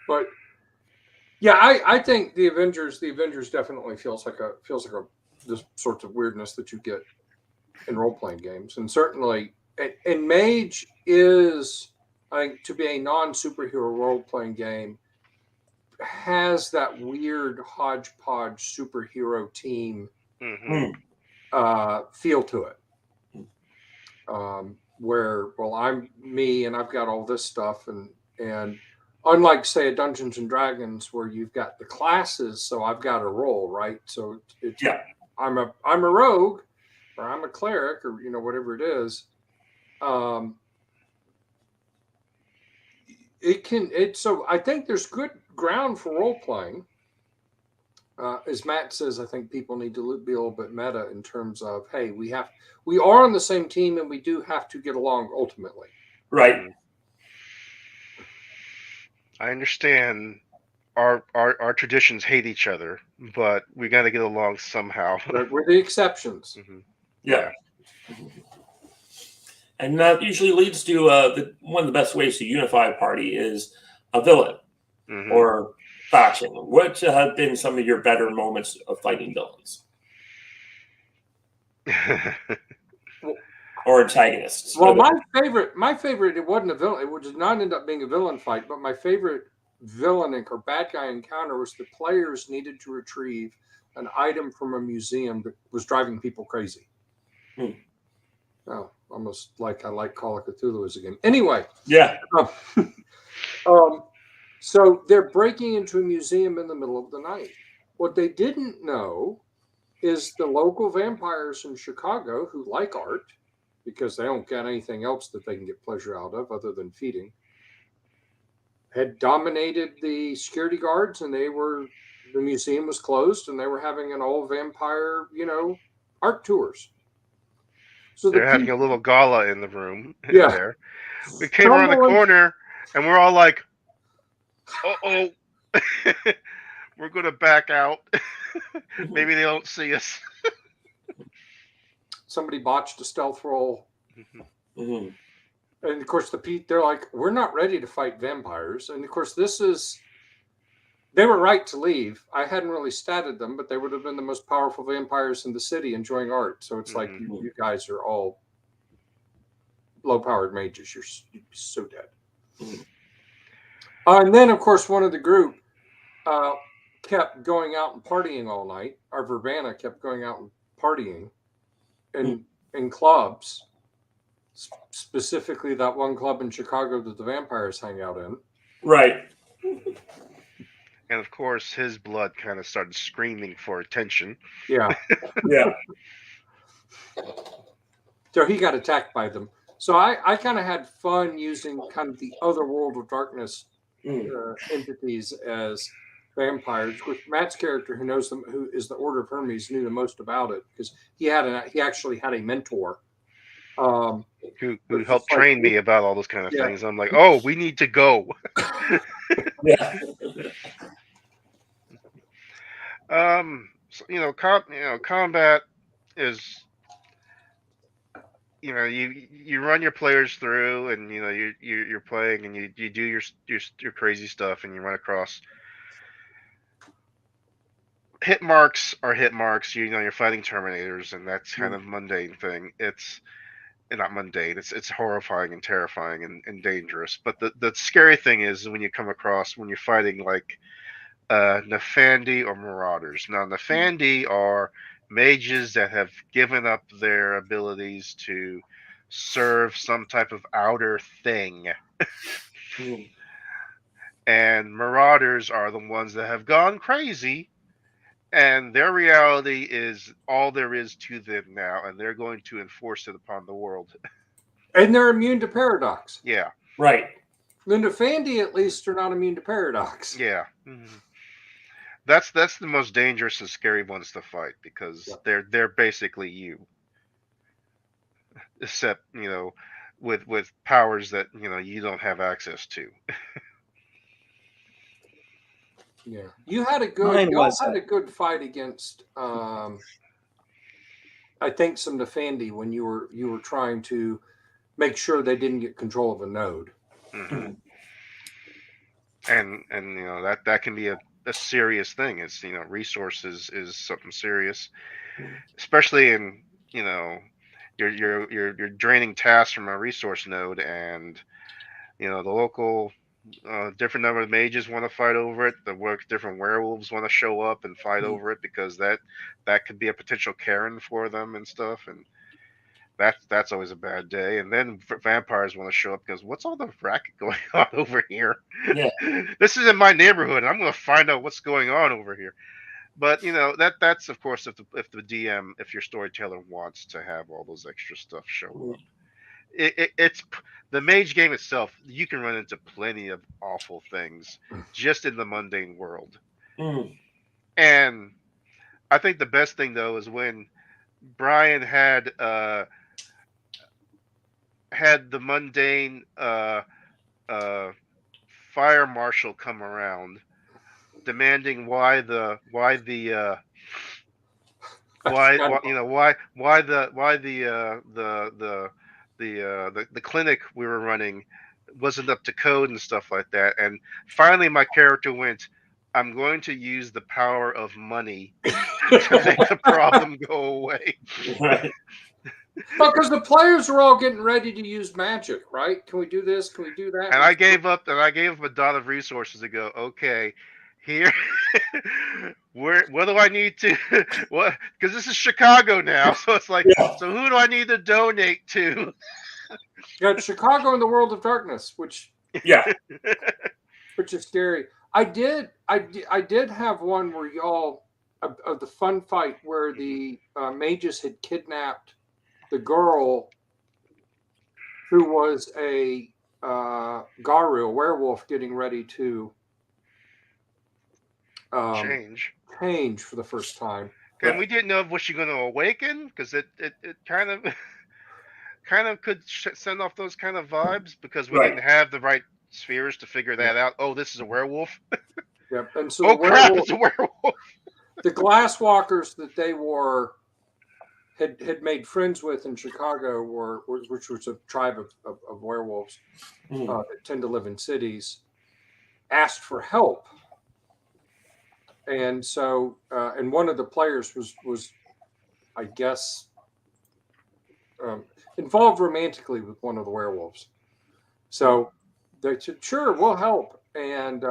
But yeah, I think the Avengers definitely feels like this sorts of weirdness that you get in role playing games, and certainly, and Mage is, I think, to be a non superhero role playing game, has that weird hodgepodge superhero team feel to it. Where, well, I'm me and I've got all this stuff, and unlike, say, a Dungeons and Dragons where you've got the classes, so I've got a role, right? So I'm a rogue, or I'm a cleric, or whatever it is. So I think there's good ground for role playing. As Matt says, I think people need to be a little bit meta in terms of, hey, we are on the same team and we do have to get along ultimately. Right. I understand our traditions hate each other, but we got to get along somehow. But we're the exceptions. Yeah. And that usually leads to one of the best ways to unify a party is a villain or faction. What have been some of your better moments of fighting villains? Or antagonists? Well, my favorite, it wasn't a villain. It did not end up being a villain fight, but my favorite villain or bad guy encounter was the players needed to retrieve an item from a museum that was driving people crazy. Oh, almost like I like Call of Cthulhu as a game. Anyway, Yeah. So they're breaking into a museum in the middle of the night. What they didn't know is the local vampires in Chicago who like art because they don't get anything else that they can get pleasure out of other than feeding, had dominated the security guards, and the museum was closed, and they were having an all vampire, art tours. So They're having a little gala in the room. Yeah. There. We came around the corner, and we're all like, "Uh-oh, we're gonna back out. Maybe they don't see us." Somebody botched a stealth roll. Mm-hmm. And of course, they're like, we're not ready to fight vampires. And of course, they were right to leave. I hadn't really statted them, but they would have been the most powerful vampires in the city enjoying art. So it's like, you guys are all low-powered mages. You're so dead. And then, of course, one of the group kept going out and partying all night. Our Verbana kept going out and partying in clubs. Specifically, that one club in Chicago that the vampires hang out in. Right. And of course, his blood kind of started screaming for attention. Yeah. Yeah. So he got attacked by them. So I kind of had fun using kind of the other World of Darkness entities as vampires. With Matt's character, who knows them, who is the Order of Hermes, knew the most about it because he actually had a mentor. Who helped train me about all those kind of things. I'm like, oh, we need to go. Yeah. So, combat is, you run your players through, and you're playing, and you do your crazy stuff, and you run across. Hit marks are hit marks. You're fighting Terminators, and that's kind of mundane thing. It's not mundane. It's horrifying and terrifying and dangerous. But the scary thing is when you're fighting like Nefandi or Marauders. Now, Nefandi are mages that have given up their abilities to serve some type of outer thing. And Marauders are the ones that have gone crazy, and their reality is all there is to them now, and they're going to enforce it upon the world. And they're immune to paradox. Yeah. Right. The Nefandi, at least, are not immune to paradox. Yeah. That's the most dangerous and scary ones to fight, because they're basically you, except with powers that you don't have access to. Yeah, you had a good fight against I think some Nefandi when you were trying to make sure they didn't get control of a node. And that can be a serious thing. It's resources is something serious, especially in you're draining tasks from a resource node, and the local different number of mages want to fight over it. Different werewolves want to show up and fight over it, because that could be a potential Karen for them and stuff, and that's always a bad day. And then vampires want to show up because what's all the racket going on over here? Yeah. This is in my neighborhood, and I'm going to find out what's going on over here. But that's of course if the DM, if your storyteller wants to have all those extra stuff show up. It's the mage game itself. You can run into plenty of awful things just in the mundane world. And I think the best thing though is when Brian had the mundane fire marshal come around, demanding why the clinic we were running wasn't up to code and stuff like that. And finally my character went, I'm going to use the power of money to make the problem go away. Right. Because the players were all getting ready to use magic, right? Can we do this? Can we do that? And I gave up a dot of resources to go, okay, here. What do I need to what? Because this is Chicago now, so it's like, Yeah. so who do I need to donate to? You got Chicago in the World of Darkness, which Yeah. is scary. I did have one where y'all of the fun fight where the mages had kidnapped the girl who was a Garu, a werewolf, getting ready to change for the first time. And we didn't know was she going to awaken, because it kind of could send off those kind of vibes, because we didn't have the right spheres to figure that out. Oh, this is a werewolf. Yep. And so oh crap, it's a werewolf. The glasswalkers that they were had made friends with in Chicago which was a tribe of werewolves that tend to live in cities, asked for help. And so, and one of the players was I guess, involved romantically with one of the werewolves. So they said, "Sure, we'll help." And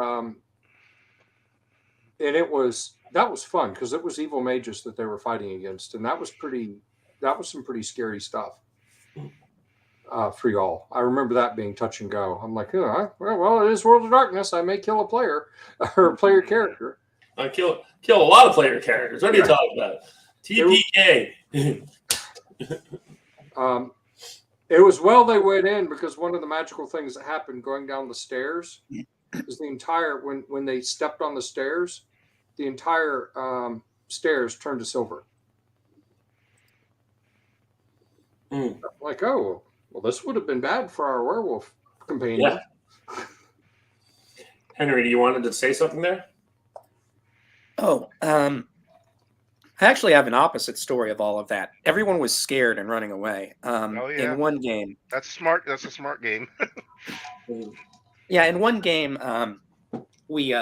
that was fun, because it was evil mages that they were fighting against, and that was some pretty scary stuff for y'all. I remember that being touch and go. I'm like, well, it is World of Darkness. I may kill a player or a player character. I kill a lot of player characters. What are you talking about? TPK. It was they went in, because one of the magical things that happened going down the stairs is the entire when they stepped on the stairs, the entire stairs turned to silver. Like, oh, well, this would have been bad for our werewolf companion. Yeah. Henry, you wanted to say something there? Oh, I actually have an opposite story of all of that. Everyone was scared and running away. In one game. That's smart. That's a smart game. Yeah, in one game, we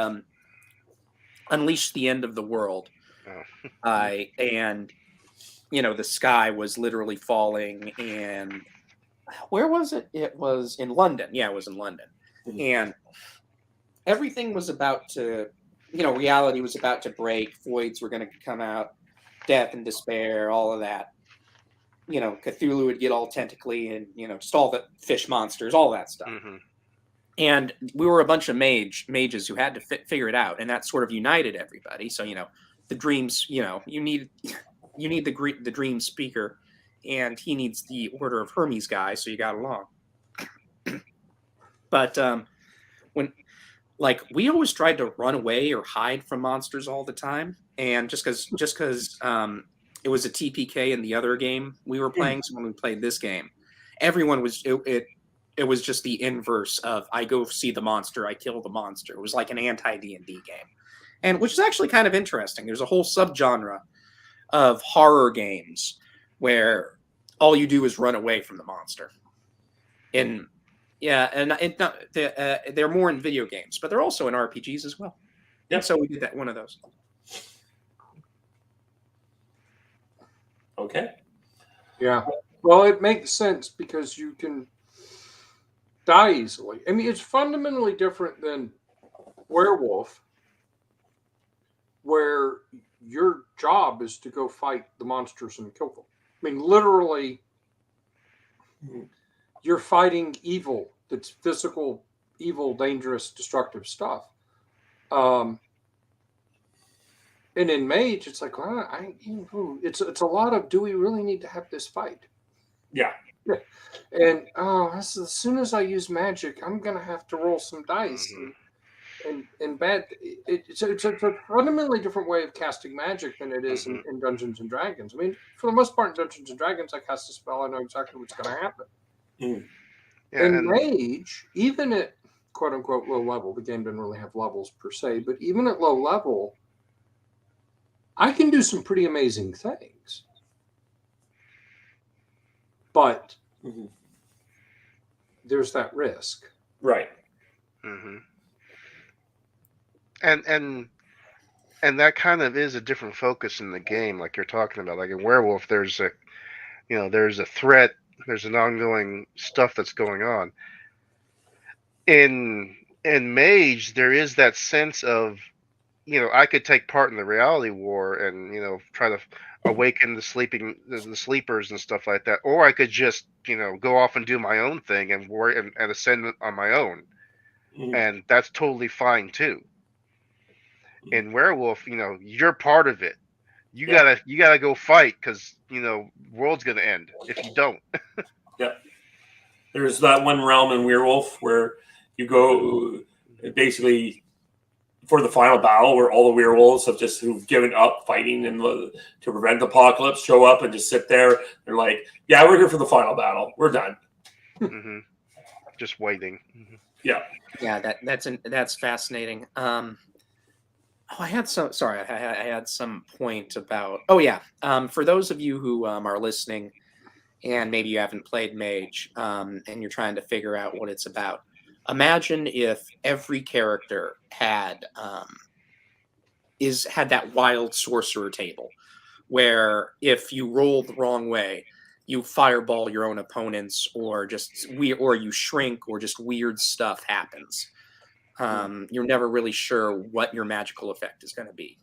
unleashed the end of the world. And, the sky was literally falling. And where was it? It was in London. Yeah, it was in London. And everything was about to, reality was about to break. Voids were going to come out. Death and despair, all of that. Cthulhu would get all tentacly and, stall the fish monsters, all that stuff. And we were a bunch of mages who had to figure it out, and that sort of united everybody. So, the dreams, you need the dream speaker, and he needs the Order of Hermes guy, so you got along. But we always tried to run away or hide from monsters all the time, and just because it was a TPK in the other game we were playing, so when we played this game, everyone was it was just the inverse of I go see the monster, I kill the monster. It was like an anti-D&D game, and which is actually kind of interesting. There's a whole subgenre of horror games where all you do is run away from the monster. They're more in video games, but they're also in RPGs as well. Yeah, so we did one of those. Okay. Yeah. Well, it makes sense because you can die easily. I mean, it's fundamentally different than werewolf, where your job is to go fight the monsters and kill them. I mean, literally, you're fighting evil. That's physical, evil, dangerous, destructive stuff. And in Mage, it's like, well, it's a lot of, do we really need to have this fight? Yeah. And as soon as I use magic, I'm gonna have to roll some dice, and bad. It's a fundamentally different way of casting magic than it is in Dungeons and Dragons. I mean, for the most part, in Dungeons and Dragons, I cast a spell, I know exactly what's going to happen. Yeah, in Mage, even at quote unquote low level, the game doesn't really have levels per se, but even at low level, I can do some pretty amazing things. But there's that risk. Right. And that kind of is a different focus in the game, like you're talking about. Like in Werewolf, there's a threat, there's an ongoing stuff that's going on. In Mage, there is that sense of I could take part in the reality war and try to awaken the sleepers and stuff like that, or I could just go off and do my own thing and worry and ascend on my own, and that's totally fine too. In werewolf, you're part of it. You gotta go fight because world's gonna end if you don't. Yeah. There's that one realm in Werewolf where you go basically for the final battle where all the werewolves who've given up fighting and to prevent the apocalypse show up and just sit there. They're like, "Yeah, we're here for the final battle. We're done." Mm-hmm. Just waiting. Mm-hmm. Yeah. Yeah, that's fascinating. I had some point about. Oh yeah, for those of you who are listening, and maybe you haven't played Mage, and you're trying to figure out what it's about. Imagine if every character had that wild sorcerer table, where if you roll the wrong way, you fireball your own opponents, or you shrink, or just weird stuff happens. You're never really sure what your magical effect is going to be.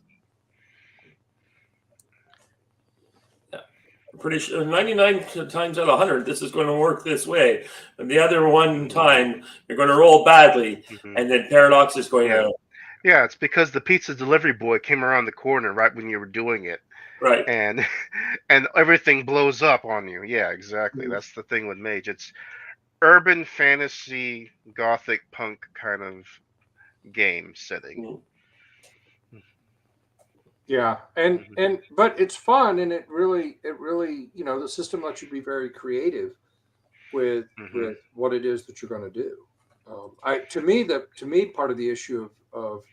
I'm pretty sure 99 times out of 100, this is going to work this way. And the other one time, you're going to roll badly. Mm-hmm. And then Paradox is going to. Yeah, it's because the pizza delivery boy came around the corner right when you were doing it. Right. And everything blows up on you. Yeah, exactly. Mm-hmm. That's the thing with Mage. It's urban fantasy, gothic punk kind of game setting. Mm-hmm. Yeah, but it's fun, and it really the system lets you be very creative with what it is that you're going to do. To me, part of the issue of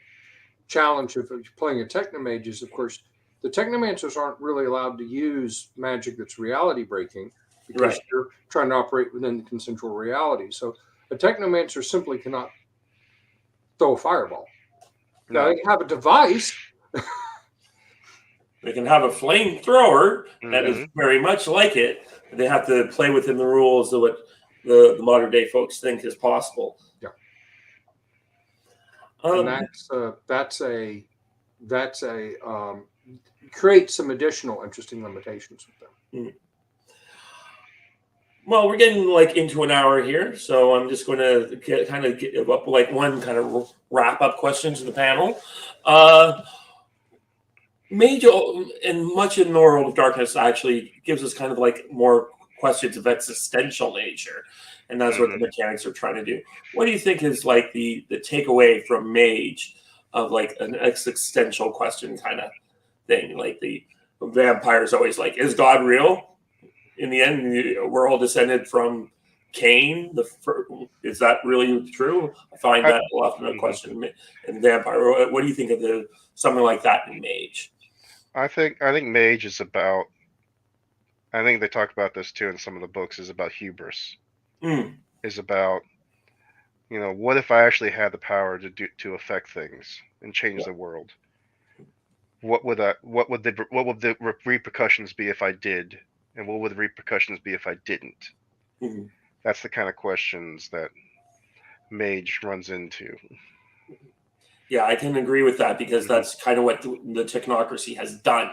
challenge of playing a Technomage is, of course, the Technomancers aren't really allowed to use magic that's reality breaking because they're trying to operate within the consensual reality. So a Technomancer simply cannot throw a fireball. No. Now they have a device. They can have a flamethrower that is very much like it. They have to play within the rules of what the modern day folks think is possible. Yeah, and that's a create some additional interesting limitations with them. Well, we're getting into an hour here, so I'm just going to give up one kind of wrap up question to the panel. Mage and much in the World of Darkness actually gives us kind of more questions of existential nature, and that's what the mechanics are trying to do. What do you think is the takeaway from Mage of an existential question kind of thing? Like the vampires always is God real? In the end, we're all descended from Cain. Is that really true? I find that often a question in vampire. What do you think of something like that in Mage? I think Mage is about. I think they talk about this too in some of the books. Is about hubris. Is about, what if I actually had the power to affect things and change the world? What would the repercussions be if I did, and what would the repercussions be if I didn't? That's the kind of questions that Mage runs into. Yeah, I can agree with that because that's kind of what the technocracy has done.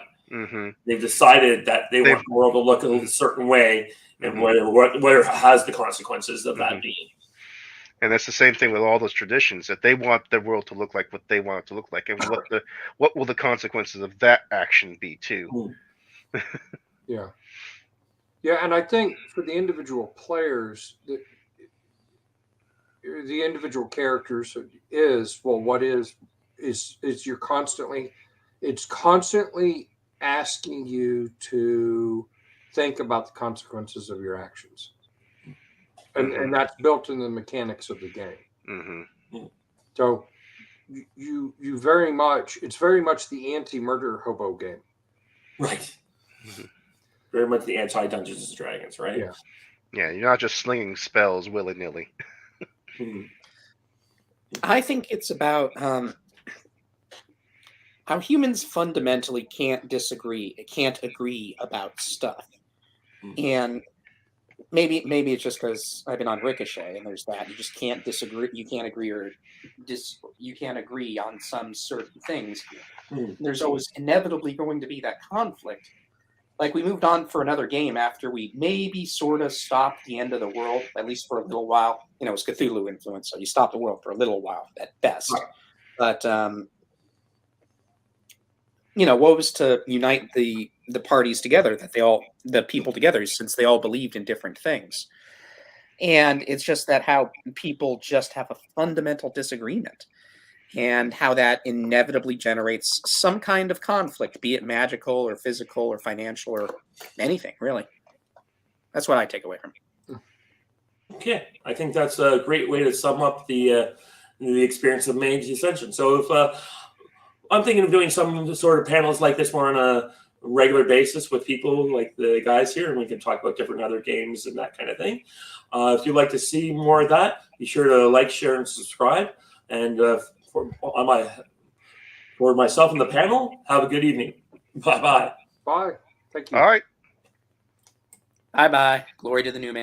They've decided that they want the world to look a certain way, and whatever has the consequences of that being. And that's the same thing with all those traditions, that they want the world to look like what they want it to look like, and what will the consequences of that action be too. Yeah, and I think for the individual players, the individual characters what is you're constantly asking you to think about the consequences of your actions, and that's built in the mechanics of the game. So you very much, it's very much the anti-murder hobo game, right? Very much the anti-Dungeons and Dragons, right? Yeah, you're not just slinging spells willy-nilly. I think it's about how humans fundamentally can't agree about stuff. And maybe it's just because I've been on Ricochet, and there's that. You just can't disagree. You can't agree you can't agree on some certain things. There's always inevitably going to be that conflict. Like, we moved on for another game after we maybe sort of stopped the end of the world, at least for a little while. You know, it was Cthulhu influence, so you stopped the world for a little while at best. But you know, what was to unite the parties together, that the people together, since they all believed in different things. And it's just that how people just have a fundamental disagreement, and how that inevitably generates some kind of conflict, be it magical or physical or financial or anything, really. That's what I take away from it. Okay, I think that's a great way to sum up the experience of Mage the Ascension. So if I'm thinking of doing some sort of panels like this more on a regular basis with people like the guys here, and we can talk about different other games and that kind of thing. If you'd like to see more of that, be sure to like, share, and subscribe. And for myself and the panel, have a good evening. Bye-bye. Bye. Thank you. All right. Bye-bye. Glory to the new man.